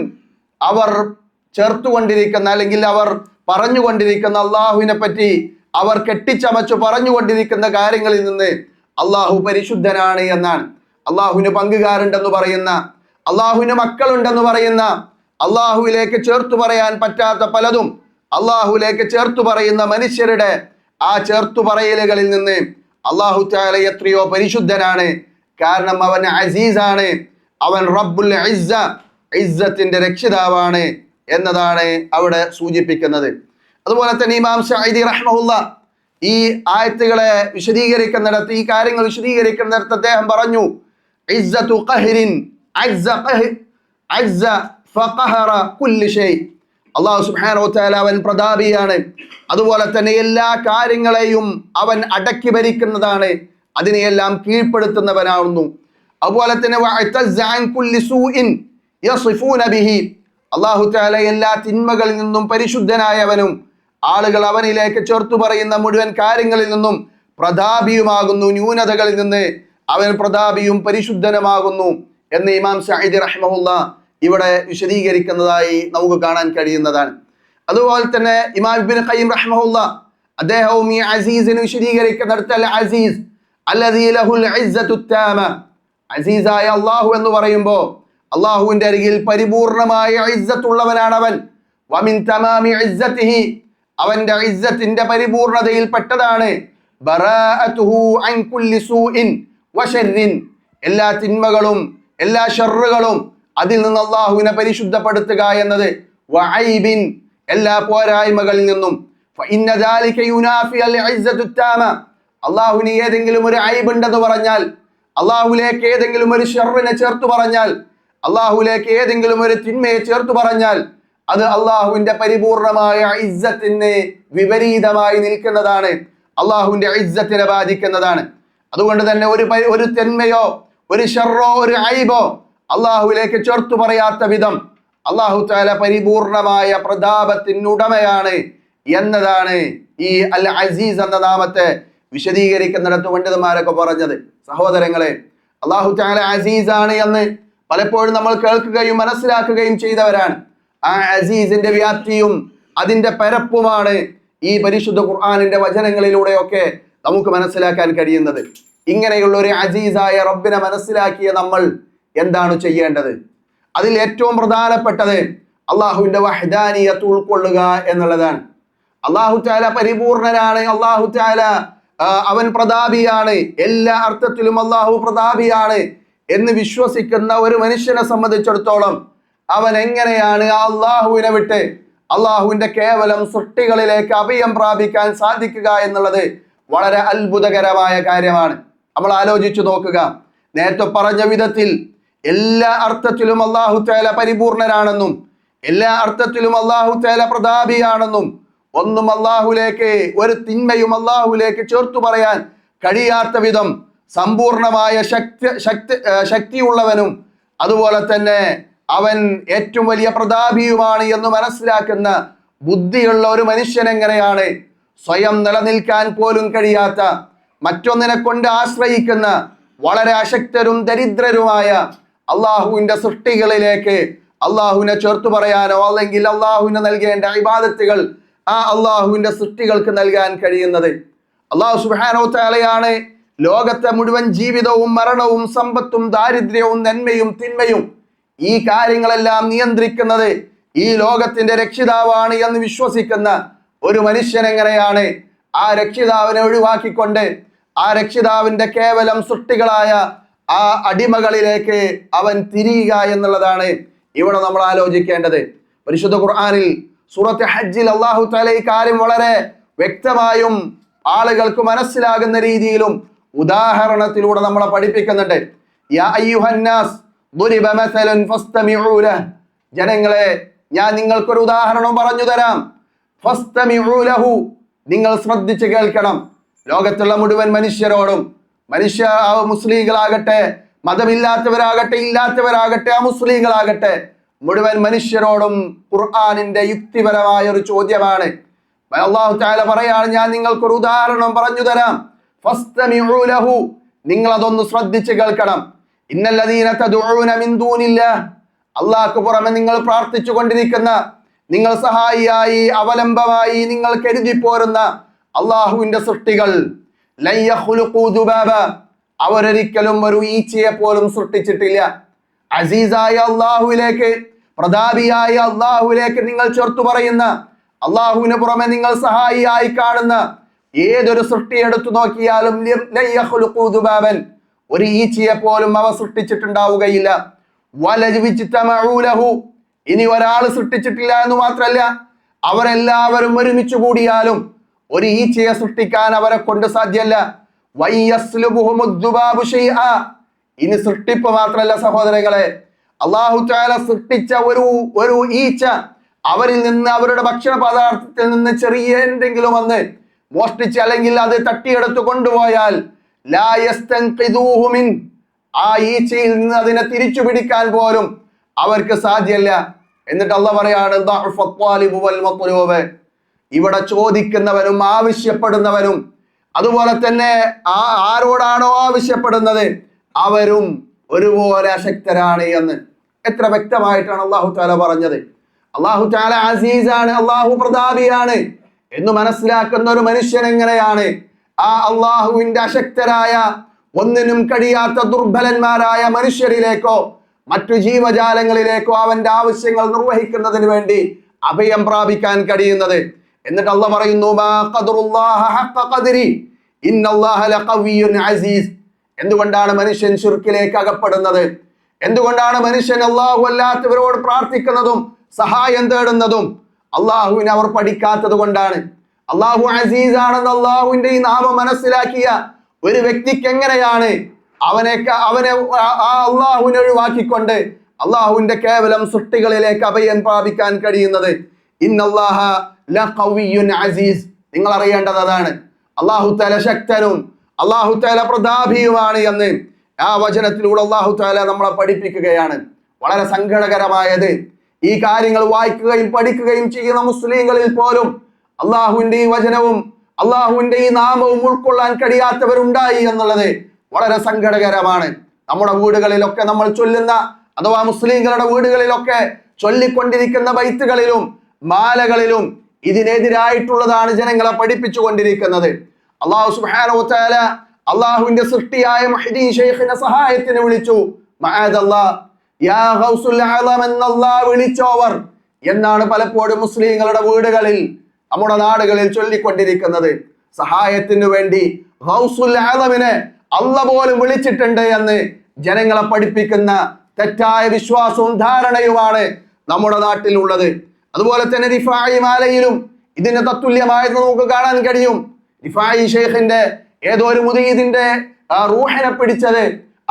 അവർ ചേർത്തുകൊണ്ടിരിക്കുന്ന അല്ലെങ്കിൽ അവർ പറഞ്ഞുകൊണ്ടിരിക്കുന്ന അള്ളാഹുവിനെ പറ്റി അവർ കെട്ടിച്ചമച്ചു പറഞ്ഞുകൊണ്ടിരിക്കുന്ന കാര്യങ്ങളിൽ നിന്ന് അള്ളാഹു പരിശുദ്ധനാണ് എന്നാണ്. അള്ളാഹുവിന് പങ്കുകാരുണ്ടെന്ന് പറയുന്ന, അള്ളാഹുവിന് മക്കളുണ്ടെന്ന് പറയുന്ന, അള്ളാഹുവിലേക്ക് ചേർത്തു പറയാൻ പറ്റാത്ത പലതും അള്ളാഹുവിലേക്ക് ചേർത്തു പറയുന്ന മനുഷ്യരുടെ ആ ചേർത്തു പറയലുകളിൽ നിന്ന് അള്ളാഹു തആല എത്രയോ പരിശുദ്ധനാണ്. കാരണം അവൻ അസീസാണ്, അവൻ റബ്ബുൽ ഇസ്സ, ഇസ്സത്തിന്റെ രക്ഷിതാവാണ് എന്നതാണ് അവിടെ സൂചിപ്പിക്കുന്നത്. അതുപോലെ തന്നെ ഇമാം സഈദി റഹ്മഹുല്ലാഹ് ഈ ആയത്തുകളെ വിശദീകരിക്കുന്നിടത്ത്, ഈ കാര്യങ്ങൾ വിശദീകരിക്കുന്നിടത്ത് അദ്ദേഹം പറഞ്ഞു, ഇസ്സത്തു ഖഹ്റിൻ അസ്സ ഫഖഹറ കുല്ലി ഷൈ, അല്ലാഹു സുബ്ഹാനഹു വ തആല അവൻ പ്രതാപിയാണ്, അതുപോലെ തന്നെ എല്ലാ കാര്യങ്ങളെയും അവൻ അടക്കി ഭരിക്കുന്നതാണ്, അതിനെയെല്ലാം കീഴ്പ്പെടുത്തുന്നവനാവുന്നു. അതുപോലെ തന്നെ വഅതസ്സ അൻ കുല്ലി സൂഇൻ യസിഫൂന ബിഹി, അല്ലാഹു തആല എല്ലാ തിന്മകളിൽ നിന്നും പരിശുദ്ധനായവനും ആളുകൾ അവനിലേക്ക് ചേർത്തു പറയുന്ന മുഴുവൻ കാര്യങ്ങളിൽ നിന്നും പ്രതാപിയുമാകുന്നു. ന്യൂനതകളിൽ നിന്ന് അവൻ പ്രതാപിയും പരിശുദ്ധനുമാകുന്നു എന്ന് ഇമാം സഈദി റഹ്മഹുല്ലാഹ് ഇവിടെ വിശദീകരിക്കുന്നതായി നമുക്ക് കാണാൻ കഴിയുന്നതാണ്. അതുപോലെ തന്നെ ഇമാം ഇബ്നു ഖയ്യിം റഹ്മഹുല്ലാഹ് അദ്ദേഹവും ഈ അസീസിനെ വിശദീകരിക്കുന്നിടത്ത് അൽ അസീസ് അല്ലദീ ലഹുൽ ഇസ്സത്തു താമ, അസീസായ അല്ലാഹു എന്ന് പറയുമ്പോൾ അള്ളാഹുവിന്റെ അരികിൽ പരിപൂർണമായ ഇസ്സത്തുള്ളവനാണ് അവൻ. വമിൻ തമാമി ഇസ്സതിഹി, അവന്റെ ഇസ്സത്തിന്റെ പരിപൂർണതയിൽ പെട്ടതാണ് ബറാഅതുഹു അൻ കുല്ലി സൂഇൻ വശർരിൻ, എല്ലാ തിന്മകളും എല്ലാ ഷർറുകളും അതിൽ നിന്ന് അള്ളാഹുവിനെ പരിശുദ്ധപ്പെടുത്തുക എന്നത്, വഅയ്ബിൻ എല്ലാ പോരായ്മകളിൽ നിന്നും. ഫഇന്ന ദാലിക യുനാഫി അൽ-ഇസ്സത്തു തആമ അള്ളാഹുവിന് ഏതെങ്കിലും ഒരു ഐബ് ഉണ്ടെന്ന് പറഞ്ഞാൽ, അള്ളാഹുലേക്ക് ഏതെങ്കിലും ഒരു ഷർറിനെ ചേർത്ത് പറഞ്ഞാൽ, അള്ളാഹുലേക്ക് ഏതെങ്കിലും ഒരു തിന്മയെ ചേർത്ത് പറഞ്ഞാൽ അത് അള്ളാഹുവിന്റെ പരിപൂർണമായ ഇസ്സത്തിന് വിപരീതമായി നിൽക്കുന്നതാണ്, അള്ളാഹുവിന്റെ ഇസ്സത്തിനെ ബാധിക്കുന്നതാണ്. അതുകൊണ്ട് തന്നെ ഒരു തിന്മയോ ഒരു ഷർറോ ഒരു ഐബോ അള്ളാഹുവിലേക്ക് ചേർത്തു പറയാത്ത വിധം അള്ളാഹു തആല പരിപൂർണമായ പ്രതാപത്തിനുടമയാണ് എന്നതാണ് ഈ അൽ അസീസ് എന്ന നാമത്തെ വിശദീകരിക്കുന്നിടത്ത് പണ്ഡിതന്മാരൊക്കെ പറഞ്ഞത്. സഹോദരങ്ങളെ, അള്ളാഹു തആല അസീസാണ് എന്ന് പലപ്പോഴും നമ്മൾ കേൾക്കുകയും മനസ്സിലാക്കുകയും ചെയ്തവരാണ്. ആ അസീസിന്റെ വ്യാപ്തിയും അതിന്റെ പരപ്പുമാണ് ഈ പരിശുദ്ധ ഖുർആനിന്റെ വചനങ്ങളിലൂടെയൊക്കെ നമുക്ക് മനസ്സിലാക്കാൻ കഴിയുന്നത്. ഇങ്ങനെയുള്ള ഒരു അസീസായ റബ്ബിനെ മനസ്സിലാക്കിയ നമ്മൾ എന്താണ് ചെയ്യേണ്ടത്? അതിൽ ഏറ്റവും പ്രധാനപ്പെട്ടത് അള്ളാഹുവിന്റെ വഹ്ദാനിയത്ത് ഉൾക്കൊള്ളുക എന്നുള്ളതാണ്. അള്ളാഹു തആല പരിപൂർണനാണ്, അള്ളാഹു തആല അവൻ പ്രതാപിയാണ്, എല്ലാ അർത്ഥത്തിലും അള്ളാഹു പ്രതാപിയാണ് എന്ന് വിശ്വസിക്കുന്ന ഒരു മനുഷ്യനെ സംബന്ധിച്ചിടത്തോളം അവൻ എങ്ങനെയാണ് അള്ളാഹുവിനെ വിട്ട് അള്ളാഹുവിന്റെ കേവലം സൃഷ്ടികളിലേക്ക് അഭയം പ്രാപിക്കാൻ സാധിക്കുക എന്നുള്ളത് വളരെ അത്ഭുതകരമായ കാര്യമാണ്. നമ്മൾ ആലോചിച്ചു നോക്കുക. നേരത്തെ പറഞ്ഞ വിധത്തിൽ എല്ലാ അർത്ഥത്തിലും അള്ളാഹു തആല പരിപൂർണനാണെന്നും എല്ലാ അർത്ഥത്തിലും അള്ളാഹു തആല പ്രതാപിയാണെന്നും ഒന്നും അള്ളാഹുലേക്ക് ഒരു തിന്മയും അള്ളാഹുലേക്ക് ചേർത്തു പറയാൻ കഴിയാത്ത വിധം സമ്പൂർണമായ ശക്തിയുള്ളവനും അതുപോലെ തന്നെ അവൻ ഏറ്റവും വലിയ പ്രതാപിയുമാണ് എന്ന് മനസ്സിലാക്കുന്ന ബുദ്ധിയുള്ള ഒരു മനുഷ്യൻ എങ്ങനെയാണ് സ്വയം നിലനിൽക്കാൻ പോലും കഴിയാത്ത, മറ്റൊന്നിനെ കൊണ്ട് ആശ്രയിക്കുന്ന വളരെ അശക്തരും ദരിദ്രരുമായ അള്ളാഹുവിന്റെ സൃഷ്ടികളിലേക്ക് അള്ളാഹുവിനെ ചേർത്തു പറയാനോ അല്ലെങ്കിൽ അള്ളാഹുവിന് നൽകേണ്ട ഇബാദത്തുകൾ ആ അള്ളാഹുവിന്റെ സൃഷ്ടികൾക്ക് നൽകാൻ കഴിയുന്നത്? അള്ളാഹു സുബ്ഹാനഹു തആലയാണ് ലോകത്തെ മുഴുവൻ ജീവിതവും മരണവും സമ്പത്തും ദാരിദ്ര്യവും നന്മയും തിന്മയും ഈ കാര്യങ്ങളെല്ലാം നിയന്ത്രിക്കുന്നത് ഈ ലോകത്തിന്റെ രക്ഷിതാവാണ് എന്ന് വിശ്വസിക്കുന്ന ഒരു മനുഷ്യൻ എങ്ങനെയാണ് ആ രക്ഷിതാവിനെ ഒഴിവാക്കിക്കൊണ്ട് ആ രക്ഷിതാവിന്റെ കേവലം സൃഷ്ടികളായ ആ അടിമകളിലേക്ക് അവൻ തിരിയുക എന്നുള്ളതാണ് ഇവിടെ നമ്മൾ ആലോചിക്കേണ്ടത്. പരിശുദ്ധ ഖുർആനിൽ സൂറത്ത് ഹജ്ജിൽ അല്ലാഹു തആല ഈ കാര്യം വളരെ വ്യക്തമായും ആളുകൾക്ക് മനസ്സിലാകുന്ന രീതിയിലും ഉദാഹരണത്തിലൂടെ നമ്മളെ പഠിപ്പിക്കുന്നുണ്ട്. യാ അയ്യുഹന്നാസ് ദുരിബ മസലൻ ഫസ്തമിഉ ലഹ്, ജനങ്ങളെ ഞാൻ നിങ്ങൾക്കൊരു ഉദാഹരണം പറഞ്ഞു തരാം. ഫസ്തമിഉ ലഹു, നിങ്ങൾ ശ്രദ്ധിച്ച് കേൾക്കണം. ലോകത്തുള്ള മുഴുവൻ മനുഷ്യരോടും, മുസ്ലിങ്ങളാകട്ടെ മതമില്ലാത്തവരാകട്ടെ ഇല്ലാത്തവരാകട്ടെ അമുസ്ലിങ്ങളാകട്ടെ മുഴുവൻ മനുഷ്യരോടും ഖുർആനിന്റെ യുക്തിപരമായ ഒരു ചോദ്യമാണ്. അല്ലാഹു തആല പറയാണ്, ഞാൻ നിങ്ങൾക്കൊരു ഉദാഹരണം പറഞ്ഞു തരാം. ഫസ്തമിഉ ലഹു, നിങ്ങൾ അതൊന്ന് ശ്രദ്ധിച്ച് കേൾക്കണം. ഇന്നല്ലദീന തദ്ഊന മിൻ ദൂനില്ലാഹ്, അല്ലാഹുക്ക് പുറമെ നിങ്ങൾ പ്രാർത്ഥിച്ചു കൊണ്ടിരിക്കുന്ന, നിങ്ങൾ സഹായിയായി അവലംബമായി നിങ്ങൾ കരുതി പോരുന്ന അള്ളാഹുവിന്റെ സൃഷ്ടികൾ ലൻ യഖ്ലുഖൂ ദുബാബ, അവരൊരിക്കലും ഒരു ഈച്ചയെ പോലും സൃഷ്ടിച്ചിട്ടില്ല. അസീസായ അള്ളാഹുവിലേക്ക്, പ്രതാപിയായ അള്ളാഹുവിലേക്ക് നിങ്ങൾ ചേർത്തു പറയുന്ന, അള്ളാഹുവിന് പുറമെ നിങ്ങൾ സഹായിയായി കാണുന്ന ഏതൊരു സൃഷ്ടി എടുത്തു നോക്കിയാലും ലൻ യഖ്ലുഖൂ ദുബാബൻ, ഒരു ഈച്ചയെ പോലും അവ സൃഷ്ടിച്ചിട്ടുണ്ടാവുകയില്ല. വലജ്തമഉ ലഹു, ഇനി ഒരാൾ സൃഷ്ടിച്ചിട്ടില്ല എന്ന് മാത്രമല്ല അവരെല്ലാവരും ഒരുമിച്ച് കൂടിയാലും ഒരു ഈച്ചയെ സൃഷ്ടിക്കാൻ അവരെ കൊണ്ട് സാധ്യമല്ല. വയസ്ലുബുഹുമുദ്ദുബാബു ശൈഅ, ഇനി സൃഷ്ടിപ്പ് മാത്രമല്ല സഹോദരങ്ങളെ, അല്ലാഹു തആല സൃഷ്ടിച്ച ഒരു ഈച്ച അവരിൽ നിന്ന് അവരുടെ ഭക്ഷണ പദാർത്ഥത്തിൽ നിന്ന് ചെറിയ എന്തെങ്കിലും ഒന്ന് മോഷ്ടിച്ച് അല്ലെങ്കിൽ അത് തട്ടിയെടുത്ത് കൊണ്ടുപോയാൽ ലാ യസ്തൻഖിദൂഹു മിൻ, ആ ഈച്ചയിൽ നിന്ന് അതിനെ തിരിച്ചു പിടിക്കാൻ പോലും അവർക്ക് സാധ്യമല്ല. എന്നിട്ട് അല്ലാഹു പറയാണ് ദഅഫ ത്വാലിബു വൽ മത്ലൂബ്, ഇവിടെ ചോദിക്കുന്നവനും ആവശ്യപ്പെടുന്നവനും അതുപോലെ തന്നെ ആരോടാണോ ആവശ്യപ്പെടുന്നത് അവരും ഒരുപോലെ അശക്തരാണ് എന്ന് എത്ര വ്യക്തമായിട്ടാണ് അല്ലാഹു തആല പറഞ്ഞത്. അല്ലാഹു തആല അസീസാണ്, അല്ലാഹു പ്രതാപിയാണ് എന്ന് മനസ്സിലാക്കുന്ന ഒരു മനുഷ്യൻ എങ്ങനെയാണ് ആ അള്ളാഹുവിന്റെ അശക്തരായ ഒന്നിനും കഴിയാത്ത ദുർബലന്മാരായ മനുഷ്യരിലേക്കോ മറ്റു ജീവജാലങ്ങളിലേക്കോ അവന്റെ ആവശ്യങ്ങൾ നിർവഹിക്കുന്നതിന് വേണ്ടി അഭയം പ്രാപിക്കാൻ കഴിയുന്നത്? എന്നിട്ട് അല്ലാഹു പറയുന്നു, മാ ഖദറുല്ലാഹ ഹഖ ഖദരി ഇന്നല്ലാഹ ലഖവിയ്യുൻ അസീസ്. എന്തുകൊണ്ടാണ് മനുഷ്യൻ ശിർക്കിലേക്ക് അകപ്പെടുന്നത്? എന്തുകൊണ്ടാണ് മനുഷ്യൻ അള്ളാഹു അല്ലാത്തവരോട് പ്രാർത്ഥിക്കുന്നതും സഹായം തേടുന്നതും? അള്ളാഹുവിനെ അവർ പഠിക്കാത്തത് കൊണ്ടാണ്. അള്ളാഹു അസീസ് ആണെന്ന് അള്ളാഹുവിന്റെ ഈ നാമം മനസ്സിലാക്കിയ ഒരു വ്യക്തിക്ക് എങ്ങനെയാണ് അവനെ അള്ളാഹുവിനെ ഒഴിവാക്കിക്കൊണ്ട് അള്ളാഹുവിന്റെ കേവലം സൃഷ്ടികളിലേക്ക് അഭയം പ്രാപിക്കാൻ കഴിയുന്നത്? ഇന്നല്ലാഹ ലഖവിയ്യുൻ അസീസ്. നിങ്ങൾ അറിയേണ്ടത് അതാണ്. അള്ളാഹു തആല ശക്തനും അള്ളാഹു തആല പ്രതാപിയുമാണ് എന്ന് ആ വചനത്തിലൂടെ അള്ളാഹു തആല നമ്മളെ പഠിപ്പിക്കുകയാണ്. വളരെ സങ്കടകരമായത്, ഈ കാര്യങ്ങൾ വായിക്കുകയും പഠിക്കുകയും ചെയ്യുന്ന മുസ്ലിങ്ങളിൽ പോലും അള്ളാഹുവിന്റെ ഈ വചനവും അള്ളാഹുവിന്റെ ഈ നാമവും ഉൾക്കൊള്ളാൻ കഴിയാത്തവരുണ്ടായി എന്നുള്ളത് വളരെ സങ്കടകരമാണ്. നമ്മുടെ വീടുകളിലൊക്കെ നമ്മൾ ചൊല്ലുന്ന, അഥവാ മുസ്ലിങ്ങളുടെ വീടുകളിലൊക്കെ ചൊല്ലിക്കൊണ്ടിരിക്കുന്ന ബൈത്തുകളിലും മാലകളിലും ഇതിനെതിരായിട്ടുള്ളതാണ് ജനങ്ങളെ പഠിപ്പിച്ചു കൊണ്ടിരിക്കുന്നത്. അള്ളാഹു സുബ്ഹാനഹു വ തആല അള്ളാഹുവിന്റെ സൃഷ്ടിയായ മുഹ്യിദ്ദീൻ ശൈഖിനെ സഹായത്തിന് വിളിച്ചു. മഅദല്ലാഹ് യാ ഗൗസുൽ അഅ്ലം എന്നല്ലാഹ് വിളിച്ചോവർ എന്നാണ് പലപ്പോഴും മുസ്ലിങ്ങളുടെ വീടുകളിൽ, നമ്മുടെ നാടുകളിൽ ചൊല്ലിക്കൊണ്ടിരിക്കുന്നത്. സഹായത്തിനു വേണ്ടി ഗൗസുൽ അഅ്ലമിനെ അല്ലാഹ് പോലും വിളിച്ചിട്ടുണ്ട് എന്ന് ജനങ്ങളെ പഠിപ്പിക്കുന്ന തെറ്റായ വിശ്വാസവും ധാരണയുമാണ് നമ്മുടെ നാട്ടിലുള്ളത്. അതുപോലെ തന്നെ റിഫായി മാലയിലും ഇതിന് തത്തുല്യമായത് നമുക്ക് കാണാൻ കഴിയും. റിഫായി ഷെയ്ഖിന്റെ ഏതോ ഒരു മുദീദിന്റെ റൂഹിനെ പിടിച്ചത്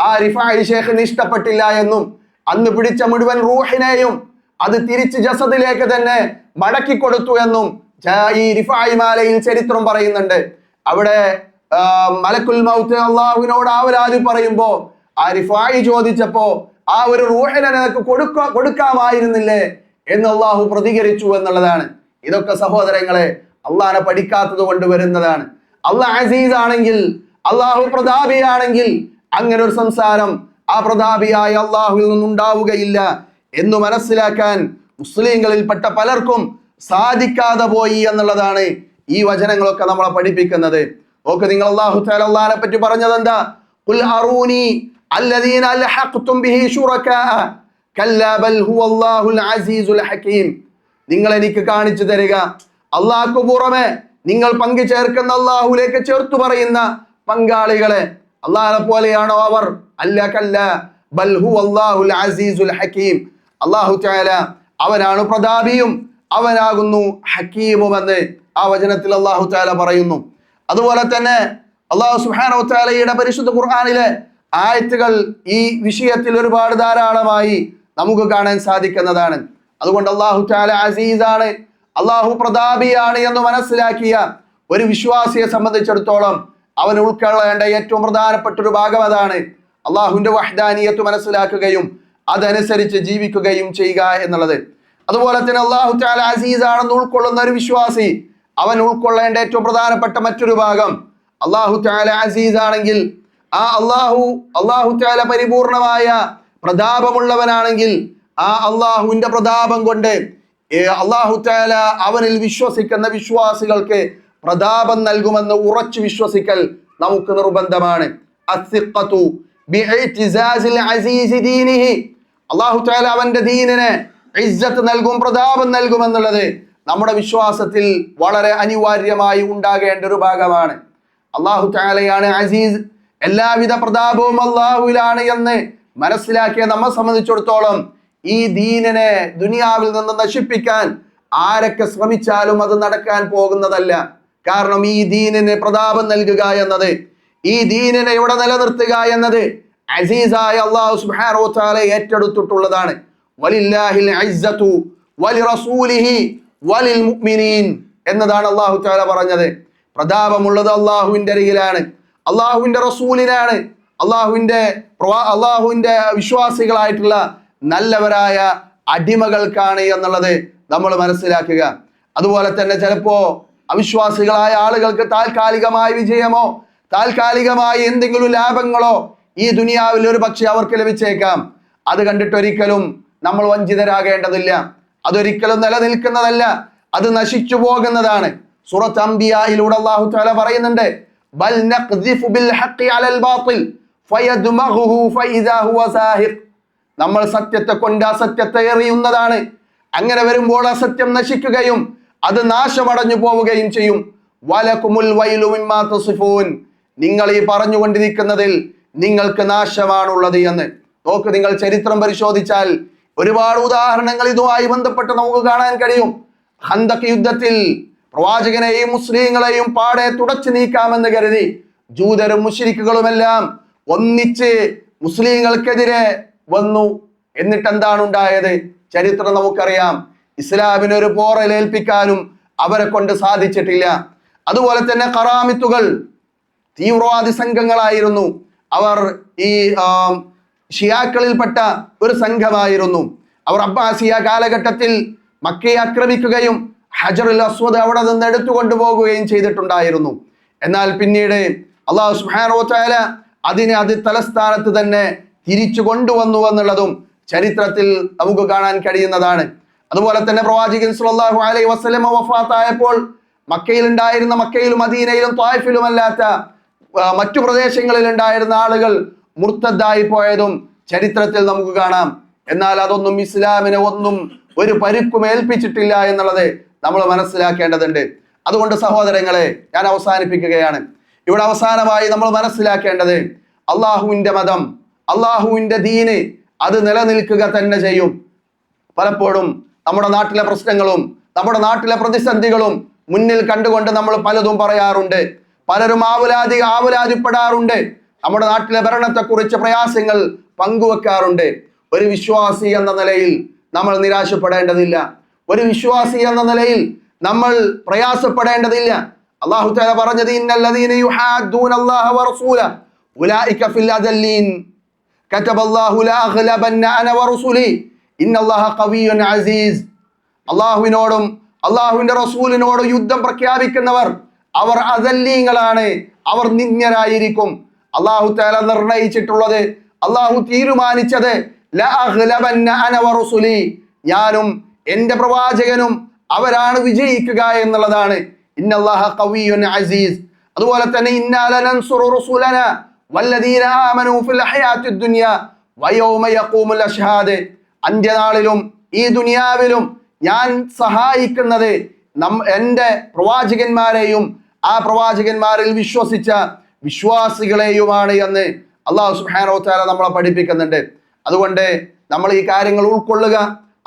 ആ റിഫായി ഷെയ്ഖിന് ഇഷ്ടപ്പെട്ടില്ല എന്നും അന്ന് പിടിച്ച മുഴുവൻ റൂഹിനെയും അത് തിരിച്ച് ജസദിലേക്ക് തന്നെ മടക്കി കൊടുത്തു എന്നും ഈ റിഫായി മാലയിൽ ചരിത്രം പറയുന്നുണ്ട്. അവിടെ മലക്കുൽ മൗത്ത് അള്ളാഹുവിനോട് ആവലാതി പറയുമ്പോ ആ റിഫായി ചോദിച്ചപ്പോ ആ ഒരു റൂഹിനെ നിനക്ക് കൊടുക്കാമായിരുന്നില്ലേ എന്ന് അള്ളാഹു പ്രതികരിച്ചു എന്നുള്ളതാണ്. ഇതൊക്കെ സഹോദരങ്ങളെ അള്ളാഹിനെ പഠിക്കാത്തത് കൊണ്ട് വരുന്നതാണ്. അള്ളാഹ് അസീസ് ആണെങ്കിൽ, അള്ളാഹു പ്രതാപിയാണെങ്കിൽ അങ്ങനെ ഒരു സംസാരം ആ പ്രതാപിയായ അള്ളാഹുവിൽ നിന്നുണ്ടാവുകയില്ല എന്ന് മനസ്സിലാക്കാൻ മുസ്ലിങ്ങളിൽപ്പെട്ട പലർക്കും സാധിക്കാതെ പോയി എന്നുള്ളതാണ് ഈ വചനങ്ങളൊക്കെ നമ്മളെ പഠിപ്പിക്കുന്നത്. നോക്ക് നിങ്ങൾ, അള്ളാഹു തആല അള്ളാഹിനെ പറ്റി പറഞ്ഞത് എന്താ? ഖുൽ അറൂനി അല്ലദീന അൽഹഖ്തും ബിഹി ശുറകാ കല്ലാ ബൽ ഹുവല്ലാഹുൽ അസീസുൽ ഹകീം. നിങ്ങൾ എനിക്ക് കാണിച്ചു തരിക അള്ളാഹ്ക്ക് പുറമെ നിങ്ങൾ പങ്കു ചേർക്കുന്ന അള്ളാഹുലേക്ക് ചേർത്തു പറയുന്ന പങ്കാളികളെ. അള്ളാഹിനെ പോലെയാണോ അവർ? അല്ല, കല്ല ബൽ ഹുവല്ലാഹുൽ അസീസുൽ ഹകീം. അള്ളാഹു തആല അവനാണ് പ്രതാപിയും അവനാകുന്നു ഹക്കീമുമെന്ന് ആ വചനത്തിൽ അള്ളാഹു തആല പറയുന്നു. അതുപോലെ തന്നെ അള്ളാഹു സുബ്ഹാനഹു വ തആലയുടെ പരിശുദ്ധ ഖുർആനിലെ ആയത്തുകൾ ഈ വിഷയത്തിൽ ഒരുപാട് ധാരാളമായി നമുക്ക് കാണാൻ സാധിക്കുന്നതാണ്. അതുകൊണ്ട് അള്ളാഹു തആല അസീസാണ്, അള്ളാഹു പ്രതാപിയാണ് എന്ന് മനസ്സിലാക്കിയ ഒരു വിശ്വാസിയെ സംബന്ധിച്ചിടത്തോളം അവൻ ഉൾക്കൊള്ളേണ്ട ഏറ്റവും പ്രധാനപ്പെട്ട ഒരു ഭാഗം അതാണ്. അള്ളാഹുവിന്റെ വഹ്ദാനിയത്ത് മനസ്സിലാക്കുകയും അതനുസരിച്ച് ജീവിക്കുകയും ചെയ്യുക എന്നുള്ളത്. അതുപോലെ തന്നെ അള്ളാഹു തആല അസീസ് ആണെന്ന് ഉൾക്കൊള്ളുന്ന ഒരു വിശ്വാസി അവൻ ഉൾക്കൊള്ളേണ്ട ഏറ്റവും പ്രധാനപ്പെട്ട മറ്റൊരു ഭാഗം, അള്ളാഹു തആല അസീസ് ആണെങ്കിൽ ആ അള്ളാഹു തആല പരിപൂർണമായ പ്രതാപമുള്ളവനാണെങ്കിൽ ആ അള്ളാഹുവിന്റെ പ്രതാപം കൊണ്ട് അള്ളാഹു തആല അവനിൽ വിശ്വസിക്കുന്ന വിശ്വാസികൾക്ക് പ്രതാപം നൽകുമെന്ന് ഉറച്ചു വിശ്വസിക്കൽ നമുക്ക് നിർബന്ധമാണ്. അസ്സിഖ്ഖതു ബിഇഅ്തിസാസിൽ അസീസി ദീനിഹി. അള്ളാഹു തആല അവന്റെ ദീനിനെ ഇസ്സത്ത് നൽകും, പ്രതാപം നൽകും എന്നുള്ളത് നമ്മുടെ വിശ്വാസത്തിൽ വളരെ അനിവാര്യമായി ഉണ്ടാകേണ്ട ഒരു ഭാഗമാണ്. അള്ളാഹു തആലയാണ് അസീസ്, എല്ലാവിധ പ്രതാപവും അള്ളാഹുവിലാണ് എന്ന് മനസ്സിലാക്കിയ നമ്മെ സംബന്ധിച്ചിടത്തോളം ഈ ദീനിനെ ദുനിയാവിൽ നിന്ന് നശിപ്പിക്കാൻ ആരൊക്കെ ശ്രമിച്ചാലും അത് നടക്കാൻ പോകുന്നതല്ല. കാരണം ഈ ദീനിന് പ്രതാപം നൽകുക എന്നത്, ഈ ദീനിനെ ഇവിടെ നിലനിർത്തുക എന്നത് അസീസായ അല്ലാഹു സുബ്ഹാനഹു വ തആല ഏറ്റെടുത്തിട്ടുള്ളതാണ്. വലില്ലാഹിൽ ഇസ്സതു വലിറസൂലിഹി വലിൽ മുഅ്മിനീൻ എന്നതാണ് അല്ലാഹു തആല പറഞ്ഞത്. പ്രതാപമുള്ളത് അല്ലാഹുവിന്റെ അരികിലാണ്, അല്ലാഹുവിന്റെ റസൂലിനാണ്, അല്ലാഹുവിന്റെ വിശ്വാസികളായിട്ടുള്ള നല്ലവരായ അടിമകൾക്കാണ് എന്നുള്ളത് നമ്മൾ മനസ്സിലാക്കുക. അതുപോലെ തന്നെ ചിലപ്പോ അവിശ്വാസികളായ ആളുകൾക്ക് താൽക്കാലികമായ വിജയമോ താൽക്കാലികമായ എന്തെങ്കിലും ലാഭങ്ങളോ ഈ ദുനിയാവിൽ ഒരു പക്ഷെ അവർക്ക് ലഭിച്ചേക്കാം. അത് കണ്ടിട്ടൊരിക്കലും നമ്മൾ വഞ്ചിതരാകേണ്ടതില്ല. അതൊരിക്കലും നിലനിൽക്കുന്നതല്ല, അത് നശിച്ചു പോകുന്നതാണ്. സൂറത്ത് അംബിയായിലൂടെ അല്ലാഹു തആല പറയുന്നുണ്ട്, ബൽ നഖ്ദിഫു ബിൽ ഹഖി അലൽ ബാത്തിൽ ഫയദ്മഗുഹു ഫഇദാ ഹുവ സാഹിഖ്. നമ്മൾ സത്യത്തെ കൊണ്ട് അസത്യത്തെ എറിയുന്നതാണ്. അങ്ങനെ വരുമ്പോൾ അസത്യം നശിക്കുകയും അത് നാശമടഞ്ഞു പോവുകയും ചെയ്യും. വലകുമുൽ വൈലു മിമ്മാ തസിഫൂൻ. നിങ്ങൾ ഈ പറഞ്ഞുകൊണ്ടിരിക്കുന്നതിൽ നിങ്ങൾക്ക് നാശമാണുള്ളത് എന്ന്. നോക്ക്, നിങ്ങൾ ചരിത്രം പരിശോധിച്ചാൽ ഒരുപാട് ഉദാഹരണങ്ങൾ ഇതുമായി ബന്ധപ്പെട്ട് നമുക്ക് കാണാൻ കഴിയും. ഖന്തഖ് യുദ്ധത്തിൽ പ്രവാചകനെയും മുസ്ലിങ്ങളെയും പാടെ തുടച്ചു നീക്കാമെന്ന് കരുതി ജൂതരും മുശ്രിക്കുകളുമെല്ലാം ഒന്നിച്ച് മുസ്ലിങ്ങൾക്കെതിരെ വന്നു. എന്നിട്ട് എന്താണ് ഉണ്ടായത്? ചരിത്രം നമുക്കറിയാം. ഇസ്ലാമിന് ഒരു പോറലേൽപ്പിക്കാനും അവരെ കൊണ്ട് സാധിച്ചിട്ടില്ല. അതുപോലെ തന്നെ ഖറാമിത്തുകൾ തീവ്രവാദി സംഘങ്ങളായിരുന്നു. അവർ ഈ ഷിയാക്കളിൽപ്പെട്ട ഒരു സംഘമായിരുന്നു. അവർ അബ്ബാസിയ കാലഘട്ടത്തിൽ മക്കയെ ആക്രമിക്കുകയും ഹജറുൽ അസ്വദ് അവിടെ നിന്ന് എടുത്തു കൊണ്ടുപോകുകയും ചെയ്തിട്ടുണ്ടായിരുന്നു. എന്നാൽ പിന്നീട് അല്ലാഹു സുബ്ഹാനഹു വ തആല അത് തലസ്ഥാനത്ത് തന്നെ തിരിച്ചു കൊണ്ടുവന്നു എന്നുള്ളതും ചരിത്രത്തിൽ നമുക്ക് കാണാൻ കഴിയുന്നതാണ്. അതുപോലെ തന്നെ പ്രവാചകൻ സ്വല്ലല്ലാഹു അലൈഹി വസല്ലം വഫാത്തായപ്പോൾ മക്കയിലും മദീനയിലും ത്വായിഫിലും അല്ലാത്ത മറ്റു പ്രദേശങ്ങളിൽ ഉണ്ടായിരുന്ന ആളുകൾ മുർത്തദ്ദായി പോയതും ചരിത്രത്തിൽ നമുക്ക് കാണാം. എന്നാൽ അതൊന്നും ഇസ്ലാമിനെ ഒരു പരിക്കും ഏൽപ്പിച്ചിട്ടില്ല എന്നുള്ളത് നമ്മൾ മനസ്സിലാക്കേണ്ടതുണ്ട്. അതുകൊണ്ട് സഹോദരങ്ങളെ, ഞാൻ അവസാനിപ്പിക്കുകയാണ്. ഇവിടെ അവസാനമായി നമ്മൾ മനസ്സിലാക്കേണ്ടത്, അള്ളാഹുവിന്റെ മതം, അള്ളാഹുവിന്റെ ദീന് അത് നിലനിൽക്കുക തന്നെ ചെയ്യും. പലപ്പോഴും നമ്മുടെ നാട്ടിലെ പ്രശ്നങ്ങളും നമ്മുടെ നാട്ടിലെ പ്രതിസന്ധികളും മുന്നിൽ കണ്ടുകൊണ്ട് നമ്മൾ പലതും പറയാറുണ്ട്. പലരും ആവലാതിപ്പെടാറുണ്ട്. നമ്മുടെ നാട്ടിലെ ഭരണത്തെക്കുറിച്ച് പ്രയാസങ്ങൾ പങ്കുവെക്കാറുണ്ട്. ഒരു വിശ്വാസി എന്ന നിലയിൽ നമ്മൾ നിരാശപ്പെടേണ്ടതില്ല. ഒരു വിശ്വാസി എന്ന നിലയിൽ നമ്മൾ പ്രയാസപ്പെടേണ്ടതില്ല. അല്ലാഹു തആല പറഞ്ഞത്, ഇന്നല്ലദീന യുഹാദ്ദൂനല്ലാഹ വറസൂലഹു ഉലൈക ഫിൽ അദല്ലീൻ കതബല്ലാഹു ലാ അഗ്ലബന്ന അന വറസൂലി ഇന്നല്ലാഹ ഖവിയ്യുൻ അസീസ്. അല്ലാഹുവിനോടും അല്ലാഹുവിന്റെ റസൂലിനോടും യുദ്ധം പ്രഖ്യാപിക്കുന്നവർ അവർ അദല്ലീങ്ങളാണ്, അവർ നിന്ദ്യരായിരിക്കും. അല്ലാഹു തആല നിർണയിച്ചിട്ടുള്ളത്, അല്ലാഹു തീരുമാനിച്ചത്, ലാ അഗ്ലബന്ന അന വറസൂലി, ഞാനും എന്റെ പ്രവാചകനും അവരാണ് വിജയിക്കുക എന്നുള്ളതാണ്. ഇന്നല്ലാഹ ഖവിയ്യുൻ അസീസ്. അതുപോലെ തന്നെ ഇന്നാ ലനൻസുറു റസൂലന വല്ലദീന ആമനൂ ഫിൽ ഹയാത്തിദ് ദുനിയ വയൗമ യഖൂമുൽ അശ്ഹാദ്. അന്ത്യനാളിലും ഈ ദുനിയാവിലും ഞാൻ സഹായിക്കുന്നത് എന്റെ പ്രവാചകന്മാരെയും ആ പ്രവാചകന്മാരിൽ വിശ്വസിച്ച വിശ്വാസികളെയുമാണ് എന്ന് അല്ലാഹു സുബ്ഹാനഹു വ തആല നമ്മളെ പഠിപ്പിക്കുന്നുണ്ട്. അതുകൊണ്ട് നമ്മൾ ഈ കാര്യങ്ങൾ ഉൾക്കൊള്ളുക,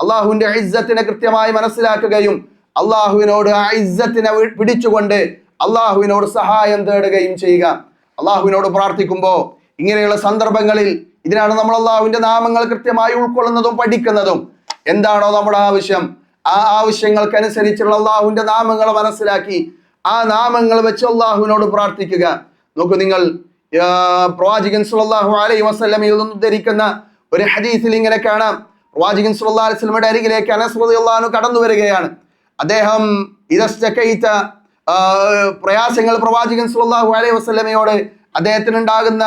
അള്ളാഹുവിന്റെ ഇസ്സത്തിനെ കൃത്യമായി മനസ്സിലാക്കുകയും അള്ളാഹുവിനോട് ആ ഇസ്സത്തിനെ പിടിച്ചുകൊണ്ട് അള്ളാഹുവിനോട് സഹായം തേടുകയും ചെയ്യുക. അള്ളാഹുവിനോട് പ്രാർത്ഥിക്കുമ്പോൾ ഇങ്ങനെയുള്ള സന്ദർഭങ്ങളിൽ ഇതിനാണ് നമ്മൾ അള്ളാഹുവിന്റെ നാമങ്ങൾ കൃത്യമായി ഉൾക്കൊള്ളുന്നതും പഠിക്കുന്നതും. എന്താണോ നമ്മുടെ ആവശ്യം, ആ ആവശ്യങ്ങൾക്കനുസരിച്ചുള്ള അള്ളാഹുവിന്റെ നാമങ്ങൾ മനസ്സിലാക്കി ആ നാമങ്ങൾ വെച്ച് അള്ളാഹുവിനോട് പ്രാർത്ഥിക്കുക. നോക്കൂ, നിങ്ങൾ പ്രവാചകൻ സ്വല്ലല്ലാഹു അലൈഹി വസല്ലമയിൽ നിന്ന് ഉദ്ധരിക്കുന്ന ഒരു ഹദീസിൽ ഇങ്ങനെ കാണാം. പ്രവാചകൻ സ്വല്ലല്ലാഹു അലൈഹി വസല്ലമയുടെ അരികിലേക്ക് അനസ് റളിയല്ലാഹു അൻഹു കടന്നു വരികയാണ്. അദ്ദേഹം ഇദസ്തകൈത പ്രയാസങ്ങൾ പ്രവാചകൻ സ്വല്ലല്ലാഹു അലൈഹി വസല്ലമയോട് അദ്ദേഹത്തിന് ഉണ്ടാകുന്ന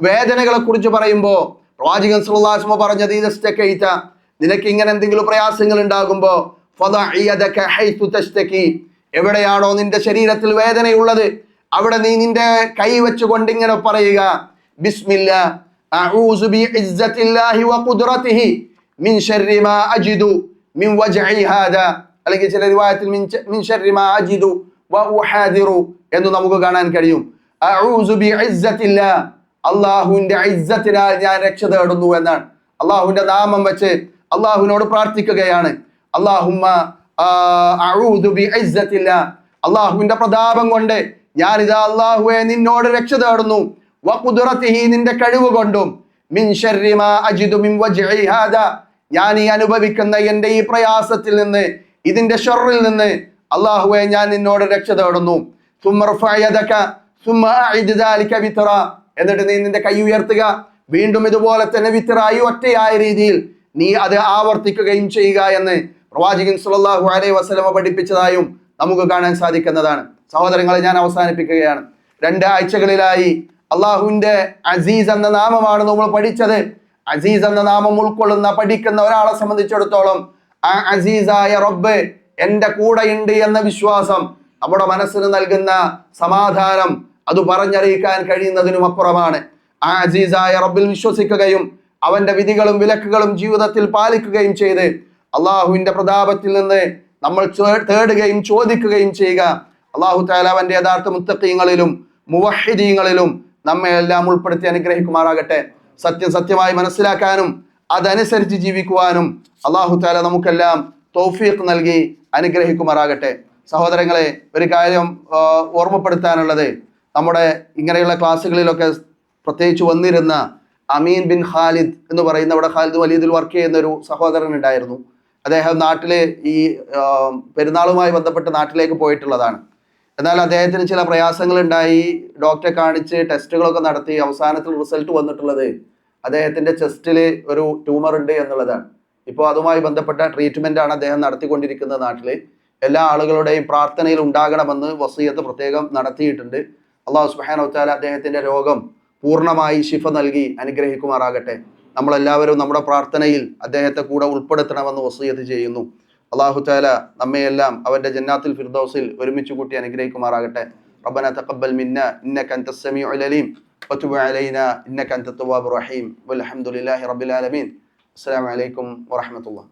വേദനകളെ കുറിച്ച് പറയുമ്പോൾ പ്രവാചകൻ സ്വല്ലല്ലാഹു അലൈഹി വസല്ലം പറഞ്ഞത്, ഇദസ്തകൈത, നിനക്ക് ഇങ്ങനെ എന്തെങ്കിലും പ്രയാസങ്ങൾ ഉണ്ടാകുമ്പോൾ ഫദഇ യദക ഹൈതു തസ്തകി, എവിടെയാണോ നിന്റെ ശരീരത്തിൽ വേദനയുള്ളത് അവിടെ നീ നിന്റെ കൈ വെച്ചുകൊണ്ട് ഇങ്ങനെ പറയുക, ബിസ്മില്ലാ അഊസു ബിഇസ്സത്തില്ലാഹി വഖുദ്റതിഹി മിൻ ശർരി മാ അജിദു മിൻ വജ്ഇ ഹാദാ, അല്ലെങ്കിൽ ചില റിവായത്തിൽ മിൻ ശർരി മാ അജിദു വ ഉഹാദിറു എന്ന് നമുക്ക് കാണാൻ കഴിയും. അഊസു ബിഇസ്സത്തില്ലാ, അല്ലാഹുവിന്റെ ഇസ്സത്തിനാൽ ഞാൻ രക്ഷ തേടുന്നു എന്നാണ്. അല്ലാഹുവിന്റെ നാമം വെച്ച് അല്ലാഹുവിനോട് പ്രാർത്ഥിക്കുകയാണ്. അല്ലാഹുമ്മ അഊദു ബിഇസ്സത്തില്ലാ, അല്ലാഹുവിന്റെ പ്രതാപം കൊണ്ട് ഞാനിതാ അല്ലാഹുവേ നിന്നോട് രക്ഷ തേടുന്നു. വഖുദ്റതിഹി, നിന്റെ കഴിവ് കൊണ്ടും. മിൻ ശർരി മാ അജിദു മിൻ വജ്ഇ ഹാദാ, ഞാൻ ഈ അനുഭവിക്കുന്ന എന്റെ ഈ പ്രയാസത്തിൽ നിന്ന്, ഇതിന്റെ ഷർറിൽ നിന്ന് അല്ലാഹുവേ ഞാൻ നിന്നോട് രക്ഷ തേടുന്നു. സുമ്മ റഫഅ യദക സുമ്മ അഇദ് ദാലിക വിത്റാ, എന്നിട്ട് നീ നിന്റെ കൈ ഉയർത്തുക, വീണ്ടും ഇതുപോലെ തന്നെ വിത്റായി ഒറ്റയായ രീതിയിൽ നീ അത് ആവർത്തിക്കുകയും ചെയ്യുക എന്ന് പ്രവാചകൻ സ്വല്ലല്ലാഹു അലൈഹി വസല്ലമ പഠിപ്പിച്ചതായും നമുക്ക് കാണാൻ സാധിക്കുന്നതാണ്. സഹോദരങ്ങളെ, ഞാൻ അവസാനിപ്പിക്കുകയാണ്. 2 ആഴ്ചകളിലായി അള്ളാഹുവിന്റെ അസീസ് എന്ന നാമമാണ് നമ്മൾ പഠിച്ചത്. അസീസ് എന്ന നാമം ഉൾക്കൊള്ളുന്ന പഠിക്കുന്ന ഒരാളെ സംബന്ധിച്ചിടത്തോളം ആ അസീസായ റബ്ബ് എന്റെ കൂടെയുണ്ട് എന്ന വിശ്വാസം നമ്മുടെ മനസ്സിന് നൽകുന്ന സമാധാനം അത് പറഞ്ഞറിയിക്കാൻ കഴിയുന്നതിനും അപ്പുറമാണ്. ആ അസീസായ റബ്ബിൽ വിശ്വസിക്കുകയും അവന്റെ വിധികളും വിലക്കുകളും ജീവിതത്തിൽ പാലിക്കുകയും ചെയ്ത് അള്ളാഹുവിന്റെ പ്രതാപത്തിൽ നിന്ന് നമ്മൾ തേടുകയും ചോദിക്കുകയും ചെയ്യുക. അള്ളാഹു തആല അവന്റെ യഥാർത്ഥ മുത്തഖീങ്ങളിലും മുവഹ്ഹിദീങ്ങളിലും നമ്മെ എല്ലാം ഉൾപ്പെടുത്തി അനുഗ്രഹിക്കുമാറാകട്ടെ. സത്യം സത്യമായി മനസ്സിലാക്കാനും അതനുസരിച്ച് ജീവിക്കുവാനും അല്ലാഹു തആല നമുക്കെല്ലാം തൗഫീഖ് നൽകി അനുഗ്രഹിക്കുമാറാകട്ടെ. സഹോദരങ്ങളെ, ഒരു കാര്യം ഓർമ്മപ്പെടുത്താനുള്ളത്, നമ്മുടെ ഇങ്ങനെയുള്ള ക്ലാസ്സുകളിലൊക്കെ പ്രത്യേകിച്ച് വന്നിരുന്ന അമീൻ ബിൻ ഖാലിദ് എന്ന് പറയുന്ന ഇവിടെ ഖാലിദ് വലീദിൽ വർക്ക് ചെയ്യുന്ന ഒരു സഹോദരൻ ഉണ്ടായിരുന്നു. അദ്ദേഹം നാട്ടില് ഈ പെരുന്നാളുമായി ബന്ധപ്പെട്ട് നാട്ടിലേക്ക് പോയിട്ടുള്ളതാണ്. എന്നാൽ അദ്ദേഹത്തിന് ചില പ്രയാസങ്ങൾ ഉണ്ടായി. ഡോക്ടറെ കാണിച്ച് ടെസ്റ്റുകളൊക്കെ നടത്തി അവസാനത്തിൽ റിസൾട്ട് വന്നിട്ടുള്ളത് അദ്ദേഹത്തിന്റെ ചെസ്റ്റിൽ ഒരു ട്യൂമർ ഉണ്ട് എന്നുള്ളതാണ്. ഇപ്പോൾ അതുമായി ബന്ധപ്പെട്ട ട്രീറ്റ്മെന്റ് ആണ് അദ്ദേഹം നടത്തിക്കൊണ്ടിരിക്കുന്നത് നാട്ടില്. എല്ലാ ആളുകളുടെയും പ്രാർത്ഥനയിൽ ഉണ്ടാകണമെന്ന് വസിയത്ത് പ്രത്യേകം നടത്തിയിട്ടുണ്ട്. അല്ലാഹു സുബ്ഹാനഹു വ തആല അദ്ദേഹത്തിന്റെ രോഗം പൂർണ്ണമായി ശിഫ നൽകി അനുഗ്രഹിക്കുമാറാകട്ടെ. നമ്മളെല്ലാവരും നമ്മുടെ പ്രാർത്ഥനയിൽ അദ്ദേഹത്തെ കൂടെ ഉൾപ്പെടുത്തണമെന്ന് വസിയത്ത് ചെയ്യുന്നു. അല്ലാഹു തആല നമ്മയെല്ലാം അവന്റെ ജന്നാത്തുൽ ഫിർദൗസിൽ ഒരുമിച്ച് കൂട്ടി അനുഗ്രഹിക്കുമാറാകട്ടെ. റബ്ബനാ തഖബ്ബൽ മിന്നാ ഇന്നക അൻതസ് സമീഉൽ അലീം വതുബ് അലൈനാ ഇന്നക അൻതത് തവ്വാബുർ റഹീം വൽഹംദുലില്ലാഹി റബ്ബിൽ ആലമീൻ. അസ്സലാമു അലൈക്കും വറഹ്മത്തുള്ളാഹി.